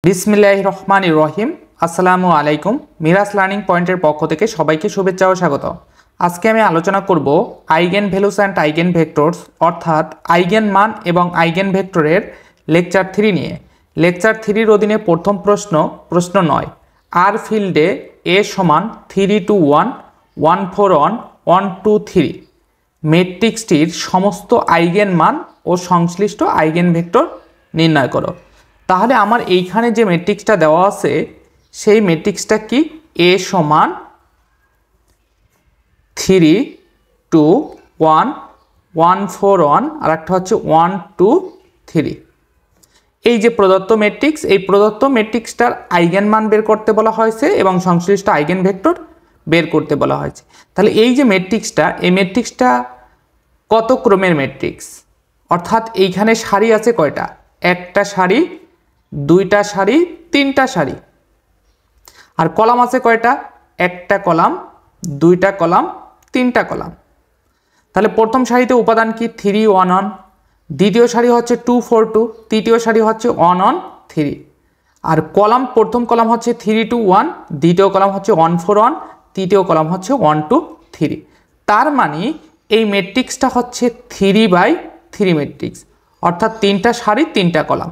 বিসমিল্লাহির রহমানির রহিম। আসসালামু আলাইকুম। মিরাজ লার্নিং পয়েন্টের পক্ষ থেকে সবাইকে শুভেচ্ছা ও স্বাগত। আজকে আমি আলোচনা করব eigen values and eigen vectors অর্থাৎ আইগেন মান এবং আইগেন ভেক্টরের লেকচার 3 নিয়ে। লেকচার 3-র অধীনে প্রথম প্রশ্ন 9, আর ফিল্ডে এ সমান 3 2 1 1 4 1 1 2 3 ম্যাট্রিক্সটির সমস্ত আইগেন মান ও সংশ্লিষ্ট আইগেন ভেক্টর নির্ণয় করো। তাহলে আমার এইখানে যে ম্যাট্রিক্সটা দেওয়া আছে সেই ম্যাট্রিক্সটা কি? এ সমান 3 2 1 1 4 1 আর একটা হচ্ছে 1 2 3। এই যে প্রদত্ত ম্যাট্রিক্স, এই প্রদত্ত ম্যাট্রিক্সটার আইগেন মান বের করতে বলা হয়েছে এবং সংশ্লিষ্ট আইগেন ভেক্টর বের করতে বলা হয়েছে। তাহলে এই যে ম্যাট্রিক্সটা, এই ম্যাট্রিক্সটা কত ক্রমের ম্যাট্রিক্স? অর্থাৎ এইখানে সারি আছে কয়টা? একটা সারি, দুইটা সারি, তিনটা সারি। আর কলাম আছে কয়টা? একটা কলাম, দুইটা কলাম, তিনটা কলাম। তাহলে প্রথম সারিতে উপাদান কি? 3 1 1। দ্বিতীয় সারি হচ্ছে 2 4 2। তৃতীয় সারি হচ্ছে 1 1 3। আর কলাম, প্রথম কলাম হচ্ছে 3 2 1, দ্বিতীয় কলাম হচ্ছে 1 4 1, তৃতীয় কলাম হচ্ছে 1 2 3। তার মানে এই ম্যাট্রিক্সটা হচ্ছে 3/3 ম্যাট্রিক্স, অর্থাৎ তিনটা সারি, তিনটা কলাম।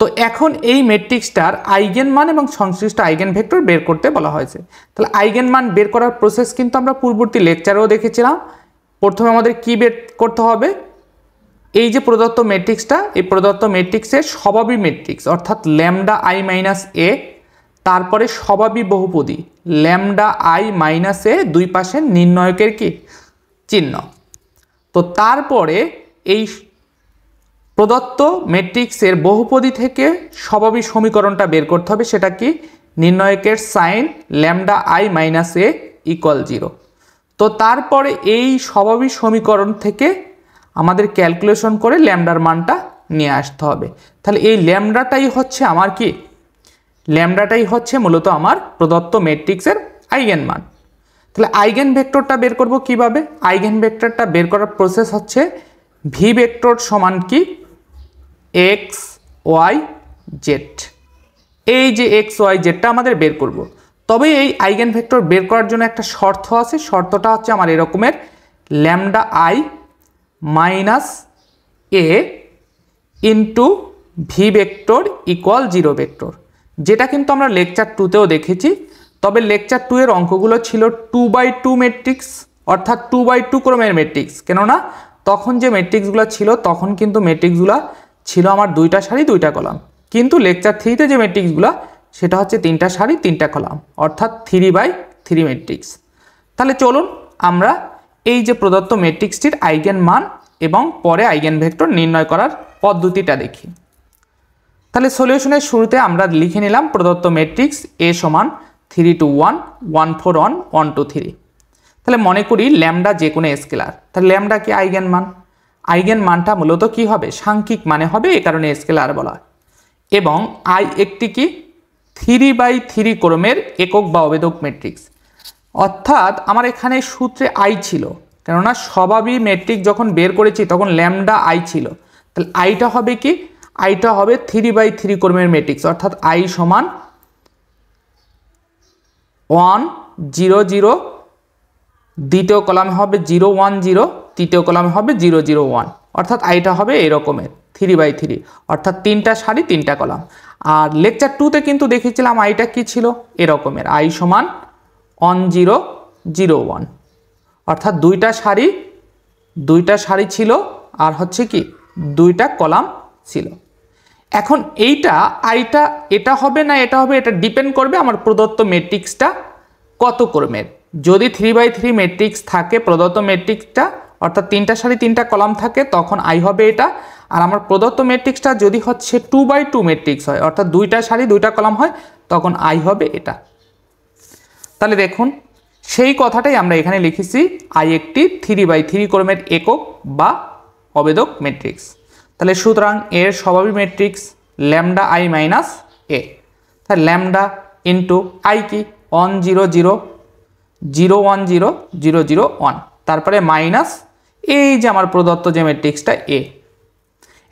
তো এখন এই ম্যাট্রিক্সটার আইগেন মান এবং সংশ্লিষ্ট আইগেন ভেক্টর বের করতে বলা হয়েছে। তাহলে আইগেন মান বের করার প্রসেস কিন্তু আমরা পূর্ববর্তী লেকচারেও দেখেছিলাম। প্রথমে আমাদের কি বের করতে হবে? এই যে প্রদত্ত ম্যাট্রিক্সটা, এই প্রদত্ত ম্যাট্রিক্সের স্বভাবী ম্যাট্রিক্স অর্থাৎ ল্যামডা আই মাইনাস এ, তারপরে স্বভাবী বহুপদী ল্যামডা আই মাইনাস এ, দুই পাশে নির্ণয়কের কি চিহ্ন। তো তারপরে এই প্রদত্ত ম্যাট্রিক্সের বহুপদী থেকে স্বভাবী সমীকরণটা বের করতে হবে। সেটা কি? নির্ণয়কের sign lambda I minus A equal 0। তো তারপরে এই স্বভাবী সমীকরণ থেকে আমাদের ক্যালকুলেশন করে ল্যামডার মানটা নিয়ে আসতে হবে। তাহলে এই ল্যামডাটাই হচ্ছে আমার কি? ল্যামডাটাই হচ্ছে মূলত আমার প্রদত্ত ম্যাট্রিক্সের আইগেন মান। তাহলে আইগেন ভেক্টরটা বের করব কিভাবে? আইগেন ভেক্টরটা বের করার প্রসেস হচ্ছে ভি ভেক্টর সমান কি? X Y Z. এই যে এক্স ওয়াই জেডটা আমাদের বের করব। তবে এই আইগেন ভেক্টর বের করার জন্য একটা শর্ত আছে। শর্তটা হচ্ছে আমার এরকমের, lambda I minus A into V vector equal 0 vector, যেটা কিন্তু আমরা লেকচার 2তেও দেখেছি। তবে লেকচার 2 এর অঙ্কগুলো ছিল 2/2 ম্যাট্রিক্স, অর্থাৎ 2/2 ক্রমের ম্যাট্রিক্স। কেননা তখন যে ম্যাট্রিক্সগুলো ছিল তখন কিন্তু ম্যাট্রিক্সগুলো ছিল আমার দুইটা সারি, দুইটা কলাম। কিন্তু লেকচার 3তে যে ম্যাট্রিক্সগুলো সেটা হচ্ছে তিনটা সারি, তিনটা কলাম, অর্থাৎ 3/3 ম্যাট্রিক্স। তাহলে চলুন আমরা এই যে প্রদত্ত ম্যাট্রিক্সটির আইগেন মান এবং পরে আইগেন ভেক্টর নির্ণয় করার পদ্ধতিটা দেখি। তাহলে সলিউশনের শুরুতে আমরা লিখে নিলাম প্রদত্ত ম্যাট্রিক্স এ সমান 3 2 1 1 4 1 1 2 3। তাহলে মনে করি ল্যামডা যে কোনো স্কেলার। তাহলে ল্যামডা কি? আইগেন মান। আইগেন মানটা মূলত কি হবে? সাংখ্যিক মানে হবে, এই কারণে স্কেলার বলা হয়। এবং আই একটি কি? 3/3 ক্রমের একক বা অবেদক ম্যাট্রিক্স। অর্থাৎ আমার এখানে সূত্রে আই ছিল, কেননা স্বভাবী ম্যাট্রিক্স যখন বের করেছি তখন ল্যামডা আই ছিল। তাহলে আইটা হবে কি? আইটা হবে 3/3 ক্রমের ম্যাট্রিক্স, অর্থাৎ আই সমান 1 0 0, দ্বিতীয় কলামে হবে 0 1 0, তৃতীয় কলামে হবে 0 0 1, অর্থাৎ আইটা হবে এরকমের 3/3, অর্থাৎ তিনটা সারি, তিনটা কলাম। আর লেকচার 2তে কিন্তু দেখেছিলাম আইটা কি ছিল? এরকমের, আই সমান 1 0 0 1, অর্থাৎ দুইটা সারি ছিল আর হচ্ছে কি দুইটা কলাম ছিল। এখন এইটা আইটা এটা হবে না এটা হবে, এটা ডিপেন্ড করবে আমার প্রদত্ত ম্যাট্রিক্সটা কত ক্রমের। যদি 3/3 ম্যাট্রিক্স থাকে প্রদত্ত ম্যাট্রিক্সটা, অর্থাৎ তিনটা সারি, তিনটা কলাম থাকে, তখন আই হবে এটা। আর আমার প্রদত্ত ম্যাট্রিক্সটা যদি হচ্ছে 2/2 ম্যাট্রিক্স হয়, অর্থাৎ দুইটা সারি, দুইটা কলাম হয়, তখন আই হবে এটা। তাহলে দেখুন সেই কথাটাই আমরা এখানে লিখেছি, আই একটি 3/3 ক্রমের একক বা অবেদক ম্যাট্রিক্স। তাহলে সুতরাং এর স্বভাবী ম্যাট্রিক্স ল্যামডা আই মাইনাস এ। তাহলে ল্যামডা ইন্টু আই কি? 1 0 0 0 1 0 0 0 1, তারপরে মাইনাস এই যে আমার প্রদত্ত যে ম্যাট্রিক্সটা এ।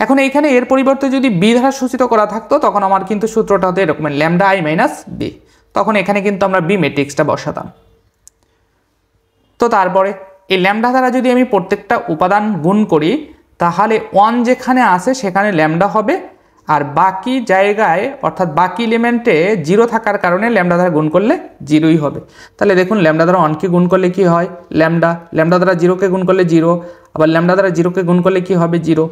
এখন এইখানে এর পরিবর্তে যদি বি দ্বারা সূচিত করা থাকতো তখন আমার কিন্তু সূত্রটা হতো এরকম ল্যামডা আই মাইনাস বি, তখন এখানে কিন্তু আমরা বি ম্যাট্রিক্সটা বসাতাম। তো তারপরে এই ল্যামডা দ্বারা যদি আমি প্রত্যেকটা উপাদান গুণ করি তাহলে 1 যেখানে আছে সেখানে ল্যামডা হবে, আর বাকি জায়গায় অর্থাৎ বাকি এলিমেন্টে 0 থাকার কারণে ল্যামডা দ্বারা গুণ করলে 0ই হবে। তাহলে দেখুন ল্যামডা দ্বারা 1কে গুণ করলে কি হয় ল্যামডা, ল্যামডা দ্বারা 0কে গুণ করলে 0, আবার ল্যামডা দ্বারা 0কে গুণ করলে কি হবে 0।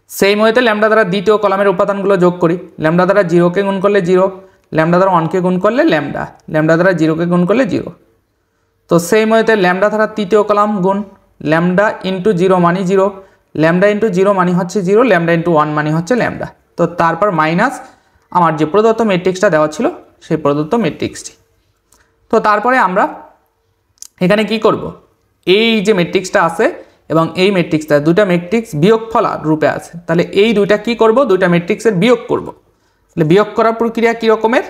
সেই মতে ল্যামডা দ্বারা দ্বিতীয় কলামের উপাদানগুলো যোগ করি, ল্যামডা দ্বারা 0কে গুণ করলে 0, ল্যামডা দ্বারা 1কে গুণ করলে ল্যামডা, ল্যামডা দ্বারা 0কে গুণ করলে 0। তো সেই মতে ল্যামডা দ্বারা তৃতীয় কলাম গুণ ল্যামডা ইন্টু 0 মানে 0, ল্যামডা ইন্টু 0 মানে হচ্ছে 0, ল্যামডা ইন্টু 1 মানে হচ্ছে ল্যামডা। তো তারপর মাইনাস আমার যে প্রদত্ত ম্যাট্রিক্সটা দেওয়া ছিল সেই প্রদত্ত ম্যাট্রিক্সটি। তো তারপরে আমরা এখানে কি করব, এই যে ম্যাট্রিক্সটা আছে এবং এই ম্যাট্রিক্সটা দুটা ম্যাট্রিক্স বিয়োগফল রূপে আছে, তাহলে এই দুইটা কি করব, দুইটা ম্যাট্রিক্সের বিয়োগ করব। তাহলে বিয়োগ করার প্রক্রিয়া কি রকমের,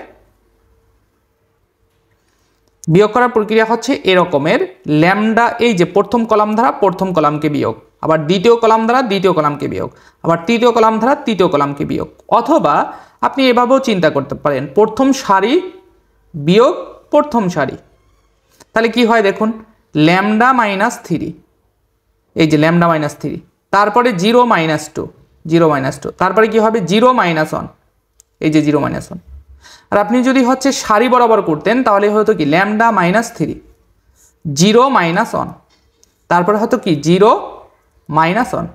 বিয়োগ করার প্রক্রিয়া হচ্ছে এরকমের ল্যামডা এই যে প্রথম কলাম দ্বারা প্রথম কলামকে বিয়োগ, আবার দ্বিতীয় কলাম দ্বারা দ্বিতীয় কলামকে বিয়োগ, আবার তৃতীয় কলাম দ্বারা তৃতীয় কলামকে বিয়োগ, অথবা আপনি এভাবেও চিন্তা করতে পারেন প্রথম সারি বিয়োগ প্রথম সারি। তাহলে কি হয় দেখুন ল্যামডা মাইনাস 3, এই যে ল্যামডা মাইনাস 3, তারপরে 0 মাইনাস 2, 0 মাইনাস 2, তারপরে কি হবে 0 মাইনাস 1, এই যে 0 মাইনাস 1। আর আপনি যদি হচ্ছে সারি বরাবর করতেন তাহলে হয়তো কি ল্যামডা মাইনাস 3, 0 মাইনাস 1, তারপরে হয়তো কি 0 মাইনাস 1।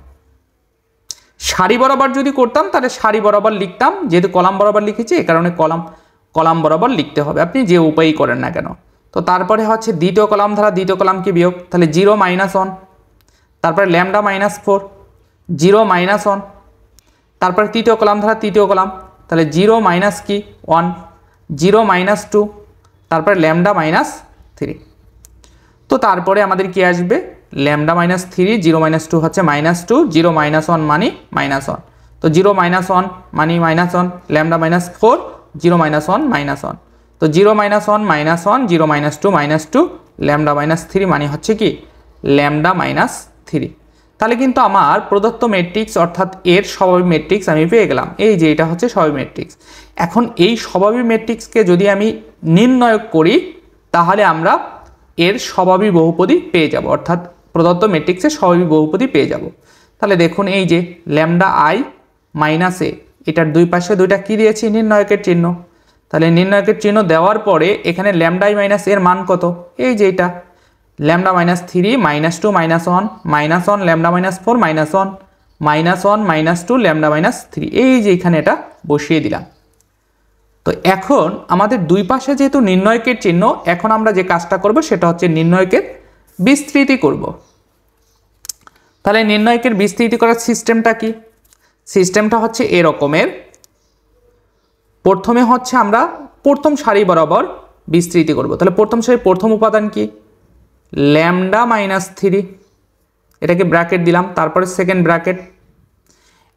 সারি বরাবর যদি করতাম তাহলে সারি বরাবর লিখতাম, যেহেতু কলাম বরাবর লিখেছি এই কারণে কলাম বরাবর লিখতে হবে, আপনি যে উপায়ই করেন না কেন। তো তারপরে হচ্ছে দ্বিতীয় কলাম দ্বারা দ্বিতীয় কলামকে বিয়োগ, তাহলে 0 মাইনাস 1, তারপরে ল্যামডা মাইনাস 4, 0 মাইনাস 1, তারপরে তৃতীয় কলাম দ্বারা তৃতীয় কলাম, তাহলে 0 মাইনাস কি 1, 0 মাইনাস 2, তারপরে ল্যামডা মাইনাস 3। তো তারপরে আমাদের কি আসবে ল্যামডা মাইনাস 3, 0 মাইনাস 2 হচ্ছে মাইনাস 2, 0 মাইনাস 1 মানে মাইনাস 1, তো 0 মাইনাস 1 মানে minus 1, lambda minus 4, 0 minus 1 minus 1, তো 0 minus 1 minus 1, 0 minus 2 minus 2, lambda minus 3 মানে হচ্ছে কি ল্যামডা মাইনাস 3। তাহলে কিন্তু আমার প্রদত্ত ম্যাট্রিক্স অর্থাৎ এর স্বাভাবিক ম্যাট্রিক্স আমি পেয়ে গেলাম, এই যে এটা হচ্ছে স্বাভাবিক ম্যাট্রিক্স। এখন এই স্বাভাবিক ম্যাট্রিক্সকে যদি আমি নির্ণয় করি তাহলে আমরা এর স্বাভাবিক বহুপদী পেয়ে যাব, অর্থাৎ প্রদত্ত ম্যাট্রিক্সের স্বাভাবিক বহুপদী পেয়ে যাব। তাহলে দেখুন এই যে ল্যামডা আই মাইনাস এ, এটার দুই পাশে দুইটা কি দিয়েছি নির্ণয়কের চিহ্ন, তাহলে নির্ণয়কের চিহ্ন দেওয়ার পরে এখানে ল্যামডা আই মাইনাস এর মান কত, এই যে এটা lambda minus 3 minus 2 minus 1 minus 1 lambda minus 4 minus 1 minus 1 minus 2 lambda minus 3, এই যে এখানে এটা বসিয়ে দিলাম। তো এখন আমাদের দুই পাশে যেহেতু নির্ণয়কের চিহ্ন, এখন আমরা যে কাজটা করব সেটা হচ্ছে নির্ণয়কের বিস্তৃতি করব। তাহলে নির্ণয়কের বিস্তৃতি করার সিস্টেমটা কি, সিস্টেমটা হচ্ছে এরকমের, প্রথমে হচ্ছে আমরা প্রথম সারি বরাবর বিস্তৃতি করব। তাহলে প্রথম সারি প্রথম উপাদান কি ল্যামডা মাইনাস 3, এটাকে ব্র্যাকেট দিলাম, তারপরে সেকেন্ড ব্র্যাকেট।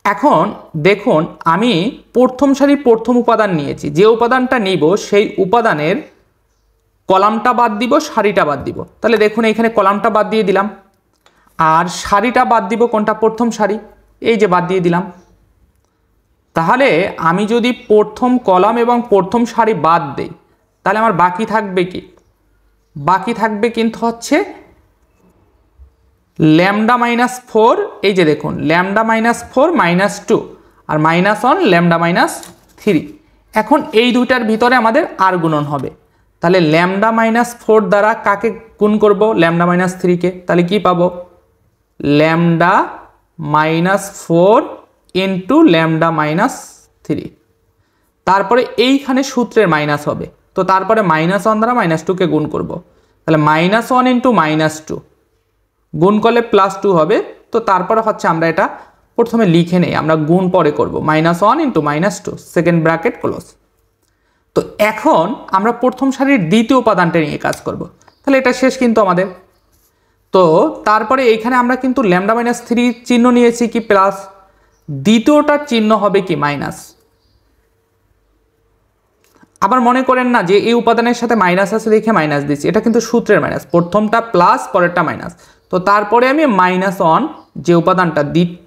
এখন দেখুন আমি প্রথম সারি প্রথম উপাদান নিয়েছি, যে উপাদানটা নিব সেই উপাদানের কলামটা বাদ দিব সারিটা বাদ দিব। তাহলে দেখুন এখানে কলামটা বাদ দিয়ে দিলাম, আর সারিটা বাদ দিব কোনটা প্রথম সারি, এই যে বাদ দিয়ে দিলাম। তাহলে আমি যদি প্রথম কলাম এবং প্রথম সারি বাদ দেই তাহলে আমার বাকি থাকবে কি, বাকি থাকবে কিন্তু হচ্ছে ল্যামডা মাইনাস 4, এই যে দেখুন ল্যামডা মাইনাস 4 মাইনাস 2 আর মাইনাস 1 ল্যামডা মাইনাস 3। এখন এই দুইটার ভিতরে আমাদের আর গুণন হবে, তাহলে ল্যামডা মাইনাস 4 দ্বারা কাকে গুণ করব ল্যামডা মাইনাস 3 কে, তাহলে কি পাবো lambda minus 4 into lambda minus 3, তারপরে এইখানে সূত্রের মাইনাস হবে, তো তারপরে মাইনাস 1 দ্বারা মাইনাস 2 কে গুণ করব, তাহলে মাইনাস 1 ইন্টু মাইনাস 2 গুণ করলে প্লাস 2 হবে। তো তারপরে হচ্ছে আমরা এটা প্রথমে লিখে নেই, আমরা গুণ পরে করব, minus 1 into minus 2 second bracket close. তো এখন আমরা প্রথম সারির দ্বিতীয় উপাদানটা নিয়ে কাজ করব, তাহলে এটা শেষ কিন্তু আমাদের। তো তারপরে এইখানে আমরা কিন্তু ল্যামডা মাইনাস 3 চিহ্ন নিয়েছি কি প্লাস, দ্বিতীয়টার চিহ্ন হবে কি মাইনাস। আবার মনে করেন না যে এই উপাদানের সাথে মাইনাস আছে দেখে মাইনাস দিচ্ছি, এটা কিন্তু সূত্রের মাইনাস, প্রথমটা প্লাস পরেরটা মাইনাস। তো তারপরে আমি মাইনাস 1 যে উপাদানটা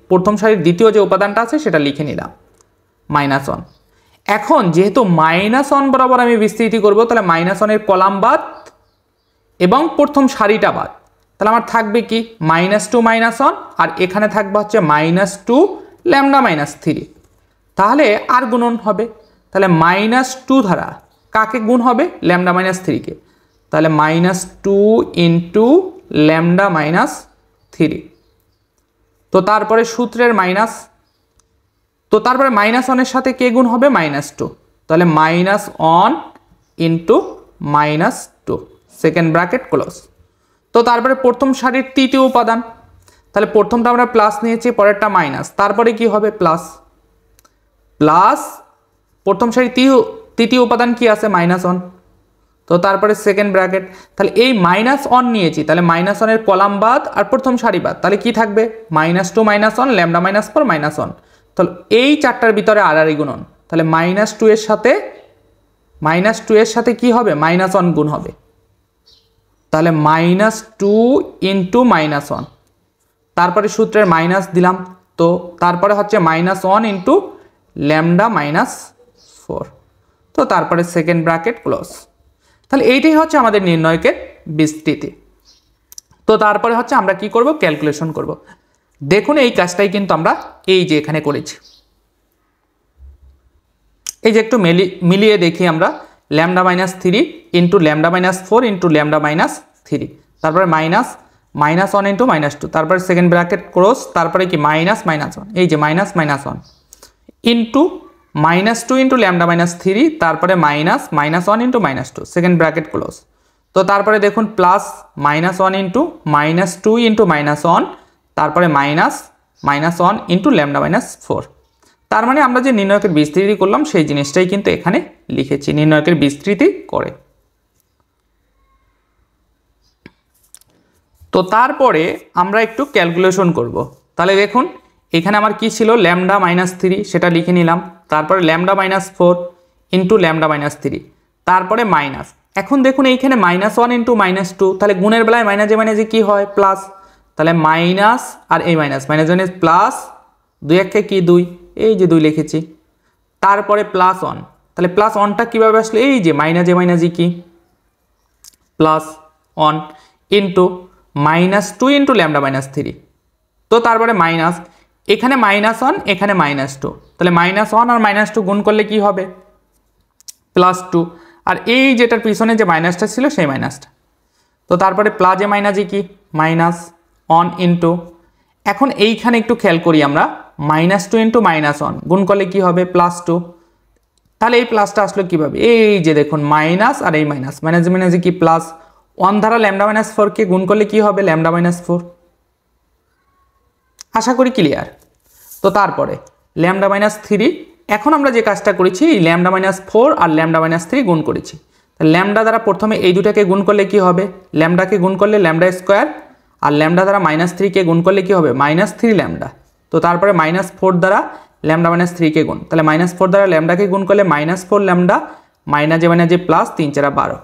প্রথম সারির দ্বিতীয় যে উপাদানটা আছে সেটা লিখে নিলাম -1। এখন যেহেতু -1 বরাবর আমি বিস্তৃতি করব, তাহলে -1 কলাম বাদ এবং প্রথম সারিটা বাদ, তাহলে আমার থাকবে কি -2 -1, আর এখানে থাকবে হচ্ছে -2 ল্যামডা -3। তাহলে আর গুণন হবে, তাহলে -2 ধারা কাকে গুণ হবে? ল্যামডা -3 কে। তাহলে -2 ইন্টু ল্যামডা -3। তো তারপরে সূত্রের মাইনাস, তো তারপরে -1 সাথে কে গুণ হবে? -2। তাহলে -1 ইন্টু -2 সেকেন্ড ব্র্যাকেট ক্লোজ। তো তারপরে প্রথম সারির তৃতীয় উপাদান, তাহলে প্রথমটা আমরা প্লাস নিয়েছি, পরেরটা মাইনাস, তারপরে কি হবে? প্লাস প্লাস প্রথম সারির তৃতীয় উপাদান কি আছে? -1। তো তারপরে সেকেন্ড ব্র্যাকেট, তাহলে এই -1 নিয়েছি, তাহলে -1 কলাম বাদ আর প্রথম সারি বাদ, তাহলে কি থাকবে? -2 -1 ল্যামডা -4 -1। তাহলে এই চারটার ভিতরে আর গুণন, তাহলে -2 এর সাথে কি হবে? -1 গুণ হবে, তাহলে -2 ইন্টু -1, তারপরে সূত্রের মাইনাস দিলাম, তো তারপরে হচ্ছে -1 ইন্টু ল্যামডা -4, তো তারপরে সেকেন্ড ব্র্যাকেট ক্লোজ। তাহলে এইটাই হচ্ছে আমাদের নির্ণয়কের বিস্তৃতি। তো তারপরে হচ্ছে আমরা কি করব? ক্যালকুলেশন করব। দেখুন এই কাজটাই কিন্তু আমরা এই যে এখানে করেছি, এই যে একটু মিলিয়ে দেখি আমরা, lambda -3 into lambda -4 into lambda -3, তারপরে -1 ইন্টু -2, তারপরে সেকেন্ড ব্র্যাকেট ক্লোজ, তারপরে কি -1, এই যে -1 ইন্টু -2 ইন্টু ল্যামডা -3, তারপরে -1 ইন্টু -2 সেকেন্ড ব্র্যাকেট ক্লোজ। তো তারপরে দেখুন প্লাস -1 ইন্টু -2 ইন্টু -1, তারপরে -1 ইন্টু ল্যামডা -4। তার মানে আমরা যে নির্ণয়কের বিস্তৃতি করলাম সেই জিনিসটাই কিন্তু এখানে লিখেছি, নির্ণয়কের বিস্তৃতি করে। তো তারপরে আমরা একটু ক্যালকুলেশন করব। তাহলে দেখুন এখানে আমার কি ছিল? ল্যামডা -3, সেটা লিখে নিলাম, তারপরে ল্যামডা -4 ইন্টু ল্যামডা -3, তারপরে মাইনাস। এখন দেখুন এইখানে -1 ইন্টু -2, তাহলে গুণের বেলায় মাইনাজে মাইনাজে কি হয়? প্লাস, তাহলে মাইনাস আর এই মাইনাস প্লাস, 2 1 কি 2, এই যে 2 লিখেছি, তারপরে +1, তাহলে +1টা কীভাবে আসলে? এই যে মাইনাজে কি +1 ইন্টু -2 ইন্টু ল্যামডা -3, তো তারপরে মাইনাস, এখানে -1 এখানে -2, তাহলে -1 আর -2 গুণ করলে কি হবে? +2, আর এই যেটার পিছনে যে মাইনাসটা ছিল সেই মাইনাসটা, তো তারপরে প্লাসে মাইনাসে কি? -1 ইন্টু, এখন এইখানে একটু খেয়াল করি আমরা, -2 ইন্টু -1 গুণ করলে কি হবে? +2, তাহলে এই প্লাসটা আসলো কীভাবে? এই যে দেখুন মাইনাস আর এই মাইনাসে কি +1 ধারা ল্যামডা -4 কে গুণ করলে কি হবে? ল্যামডা -4। আশা করি ক্লিয়ার। তো তারপরে ল্যামডা -3, এখন আমরা যে কাজটা করেছি এই ল্যামডা -4 আর ল্যামডা -3 গুণ করেছি, ল্যামডা দ্বারা প্রথমে এই দুটাকে গুণ করলে কি হবে? ল্যামডাকে গুণ করলে ল্যামডা স্কোয়ার, আর ল্যামডা দ্বারা -3 কে গুণ করলে কি হবে? -3 ল্যামডা, তো তারপরে -4 দ্বারা ল্যামডা -3 কে গুণ, তাহলে -4 দ্বারা ল্যামডাকে গুণ করলে -4 ল্যামডা, মাইনাজে প্লাস, 3 4 12,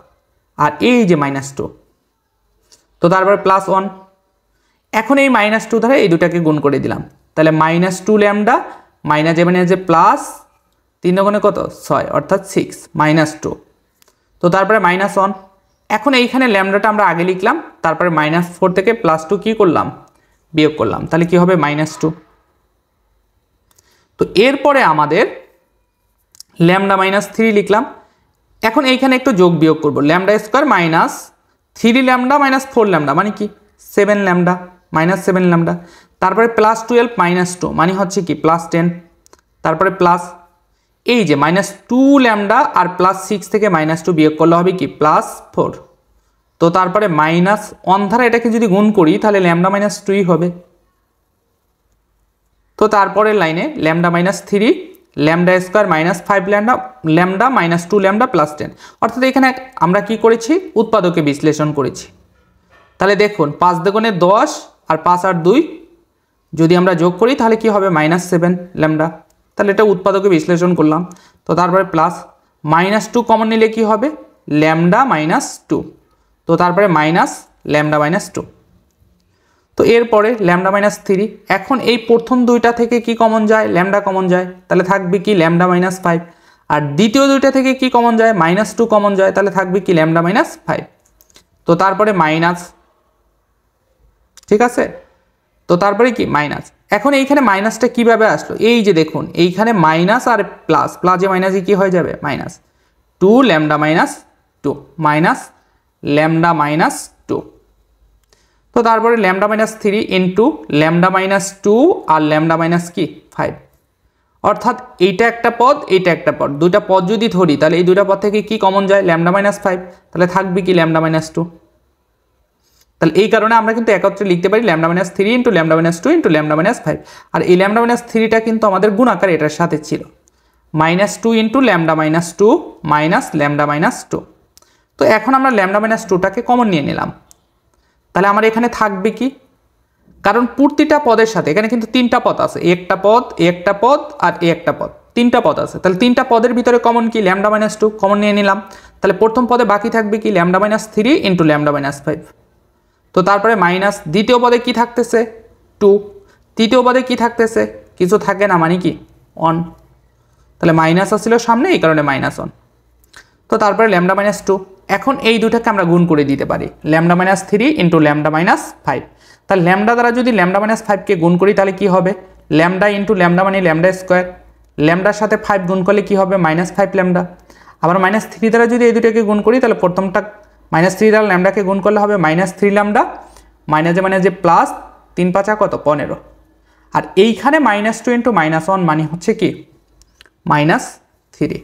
আর এই যে -2, তো তারপরে +1, এখন এই -2 দ্বারা এই দুটাকে গুণ করে দিলাম, তাহলে -2 ল্যামডা, মাইনাজে প্লাস, 3 দুগুণে কত? 6, অর্থাৎ 6 -2, তো তারপরে -1, এখন এইখানে ল্যামডাটা আমরা আগে লিখলাম, তারপরে -4 থেকে +2 কি করলাম? বিয়োগ করলাম, তাহলে কি হবে? -2। তো এরপরে আমাদের ল্যামডা -3 লিখলাম, এখন এইখানে একটু যোগ বিয়োগ করব, ল্যামডা স্কোয়ার -3 ল্যামডা -4 ল্যামডা মানে কি? 7 ল্যামডা, -7 ল্যামডা, তারপরে +12 -2 মানে হচ্ছে কি? +10, তারপরে প্লাস এই যে -2 ল্যামডা আর +6 থেকে -2 বিয়োগ করলে হবে কি? +4, তো তারপরে -1 ধারা এটাকে যদি গুণ করি তাহলে ল্যামডা -2 হবে, তো তারপরের লাইনে lambda -3 lambda square -5 lambda -2 lambda +10, অর্থাৎ এখানে আমরা কি করেছি? উৎপাদকে বিশ্লেষণ করেছি। তাহলে দেখুন 5 দুগুণে 10 আর 5 আর 2 যদি আমরা যোগ করি তাহলে কি হবে? -7 ল্যামডা, তাহলে এটা উৎপাদকে বিশ্লেষণ করলাম, তো তারপরে প্লাস -2 কমন নিলে কি হবে? ল্যামডা -2, তো তারপরে মাইনাস ল্যামডা -2, তো তো এরপরে ল্যামডা মাইনাস 3, এখন এই প্রথম দুইটা থেকে কি কমন যায়, ল্যামডা কমন যায়, তাহলে থাকবে কি ল্যামডা মাইনাস 5। আর দ্বিতীয় দুইটা থেকে কি কমন যায়, -2 কমন যায়, তাহলে থাকবে কি ল্যামডা মাইনাস 5। তো তারপরে মাইনাস, ঠিক আছে, তো তারপরে কি মাইনাস। এখন এইখানে মাইনাসটা কিভাবে আসলো, এই যে দেখুন এইখানে মাইনাস আর প্লাস, প্লাসে মাইনাসে কি হয়ে যাবে minus 2 lambda minus 2 minus lambda minus 2। তো তারপরে lambda minus 3 into lambda minus 2 আর ল্যামডা মাইনাস কি 5, অর্থাৎ এইটা একটা পদ এইটা একটা পদ, দুইটা পদ যদি ধরি তাহলে এই দুইটা পদ থেকে কি কমন যায় ল্যামডা মাইনাস 5, তাহলে থাকবে কি ল্যামডা মাইনাস 2। তাহলে এই কারণে আমরা কিন্তু একত্রে লিখতে পারি lambda minus 3 into lambda minus 2 into lambda minus 5। আর এই ল্যামডা মাইনাস 3টা কিন্তু আমাদের গুণাকার এটার সাথে ছিল, -2 into lambda minus 2 minus lambda minus 2। তো এখন আমরা ল্যামডা মাইনাস 2টাকে কমন নিয়ে নিলাম, তাহলে আমার এখানে থাকবে কি, কারণ প্রতিটা পদের সাথে এখানে কিন্তু তিনটা পদ আছে, একটা পদ একটা পদ আর একটা পদ, তিনটা পদ আছে, তাহলে তিনটা পদের ভিতরে কমন কি ল্যামডা মাইনাস 2 কমন নিয়ে নিলাম। তাহলে প্রথম পদে বাকি থাকবে কি lambda minus 3 into lambda minus 5। তো তারপরে মাইনাস দ্বিতীয় পদে কি থাকতেছে 2, তৃতীয় পদে কি থাকতেছে কিছু থাকে না, মানে কি 1, তাহলে মাইনাস আসছিল সামনে এই কারণে -1। তো তারপরে ল্যামডা মাইনাস 2, এখন এই দুটাকে আমরা গুণ করে দিতে পারি, lambda minus 3 into lambda minus 5। তাহলে ল্যামডা দ্বারা যদি ল্যামডা মাইনাস 5কে গুণ করি তাহলে কি হবে, ল্যামডা ইন্টু ল্যামডা মানে ল্যামডা স্কোয়ার, ল্যামডার সাথে 5 গুণ করলে কি হবে -5 ল্যামডা। আবার -3 দ্বারা যদি এই দুটাকে গুণ করি তাহলে প্রথমটা -3 দ্বারা ল্যামডাকে গুণ করলে হবে -3 ল্যামডা, মাইনাসে মানে যে প্লাস 3 5 কত 15। আর এইখানে -2 ইন্টু -1 মানে হচ্ছে কি -3।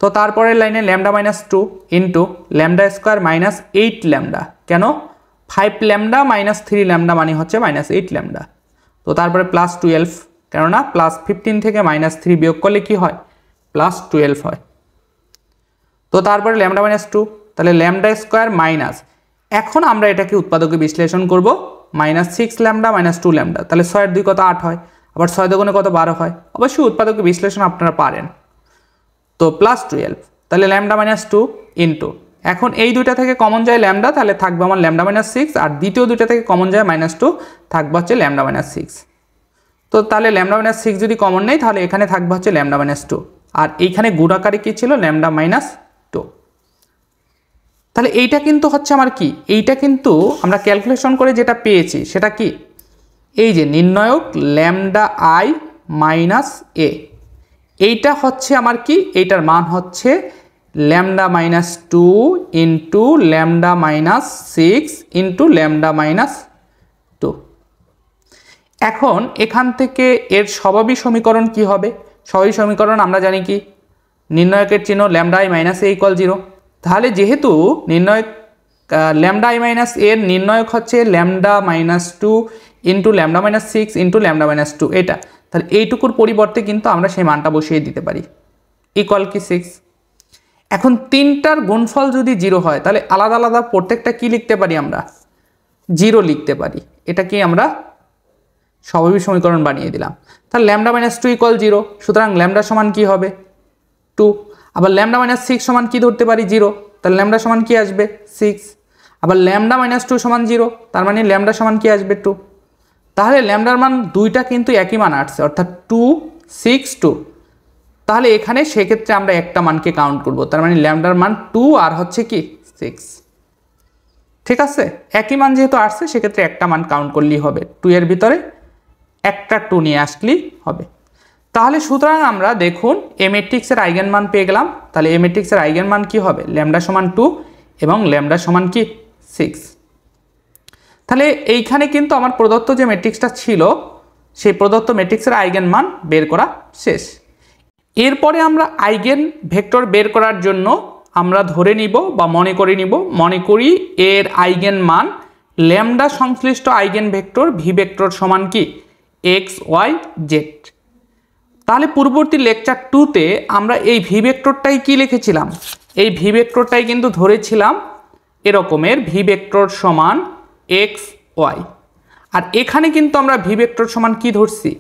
তো তারপরের লাইনে lambda minus 2 into lambda square -8 lambda, কেন 5 ল্যামডা -3 ল্যামডা মানে হচ্ছে -8 ল্যামডা। তো তারপরে +12, কেননা +15 থেকে -3 বিয়োগ করলে কি হয় +12 হয়। তো তারপরে ল্যামডা মাইনাস 2, তাহলে ল্যামডা স্কোয়ার মাইনাস, এখন আমরা এটাকে উৎপাদকে বিশ্লেষণ করব, -6 ল্যামডা -2 ল্যামডা, তাহলে 6 এর 2 কত 8 হয়, আবার 6 দুগুণে কত 12 হয়, অবশ্যই উৎপাদকে বিশ্লেষণ আপনারা পারেন। তো +12, তাহলে ল্যামডা মাইনাস 2 ইন্টু, এখন এই দুইটা থেকে কমন যায় ল্যামডা, তাহলে থাকবে আমার ল্যামডা মাইনাস 6, আর দ্বিতীয় দুইটা থেকে কমন যায় -2, থাকবে হচ্ছে ল্যামডা মাইনাস 6। তো তাহলে ল্যামডা মাইনাস 6 যদি কমন নেই তাহলে এখানে থাকবে হচ্ছে ল্যামডা মাইনাস 2, আর এইখানে গুণাকারে কি ছিল ল্যামডা মাইনাস 2। তাহলে এইটা কিন্তু হচ্ছে আমার কি, এইটা কিন্তু আমরা ক্যালকুলেশন করে যেটা পেয়েছি সেটা কি, এই যে নির্ণায়ক ল্যামডা আই মাইনাস এ, এইটা হচ্ছে আমার কি, এইটার মান হচ্ছে lambda minus 2 into lambda minus 6 into lambda minus 2। এখন এখান থেকে এর স্বাভাবিক সমীকরণ কি হবে, স্বাভাবিক সমীকরণ আমরা জানি কি, নির্ণায়কের চিহ্ন ল্যামডা আই মাইনাস এ = 0, তাহলে যেহেতু নির্ণায়ক ল্যামডা আই মাইনাস এর নির্ণায়ক হচ্ছে lambda minus 2 into lambda minus 6 into lambda minus 2, এটা তাহলে এইটুকুর পরিবর্তে কিন্তু আমরা সেই মানটা বসিয়ে দিতে পারি ইকুয়াল কি 6। এখন তিনটার গুণফল যদি 0 হয় তাহলে আলাদা আলাদা প্রত্যেকটা কি লিখতে পারি আমরা 0 লিখতে পারি, এটা কি আমরা স্বাভাবিক সমীকরণ বানিয়ে দিলাম। তাহলে ল্যামডা মাইনাস 2 = 0, সুতরাং ল্যামডা সমান কি হবে 2, আবার ল্যামডা মাইনাস 6 সমান কি ধরতে পারি 0, তাহলে ল্যামডা সমান কি আসবে 6, আবার ল্যামডা মাইনাস 2 সমান 0, তার মানে ল্যামডা সমান কি আসবে 2। তাহলে ল্যামডার মান দুইটা কিন্তু একই মান আসছে, অর্থাৎ 2 6 2। তাহলে এখানে সেক্ষেত্রে আমরা একটা মানকে কাউন্ট করব, তার মানে ল্যামডার মান 2 আর হচ্ছে কি 6, ঠিক আছে। একই মান যেহেতু আসছে সেক্ষেত্রে একটা মান কাউন্ট করলেই হবে, 2 এর ভিতরে একটা 2 নিয়ে আসলেই হবে। তাহলে সুতরাং আমরা দেখুন এ ম্যাট্রিক্সের আইগেন মান পেয়ে গেলাম, তাহলে এ ম্যাট্রিক্সের আইগেন মান কি হবে ল্যামডা সমান 2 এবং ল্যামডা সমান কি 6। তাহলে এইখানে কিন্তু আমার প্রদত্ত যে ম্যাট্রিক্সটা ছিল সেই প্রদত্ত ম্যাট্রিক্সের আইগেন মান বের করা শেষ। এরপরে আমরা আইগেন ভেক্টর বের করার জন্য আমরা ধরে নিব বা মনে করি এর আইগেন মান ল্যামডা সংশ্লিষ্ট আইগেন ভেক্টর ভি ভেক্টর সমান কি এক্স ওয়াই জেড। তাহলে পূর্ববর্তী লেকচার 2তে আমরা এই ভি ভেক্টরটাই কি লিখেছিলাম, এই ভি ভেক্টরটাই কিন্তু ধরেছিলাম এরকমের ভি ভেক্টর সমান এক্স ওয়াই, আর এখানে কিন্তু আমরা ভি ভেক্টর সমান কি ধরছি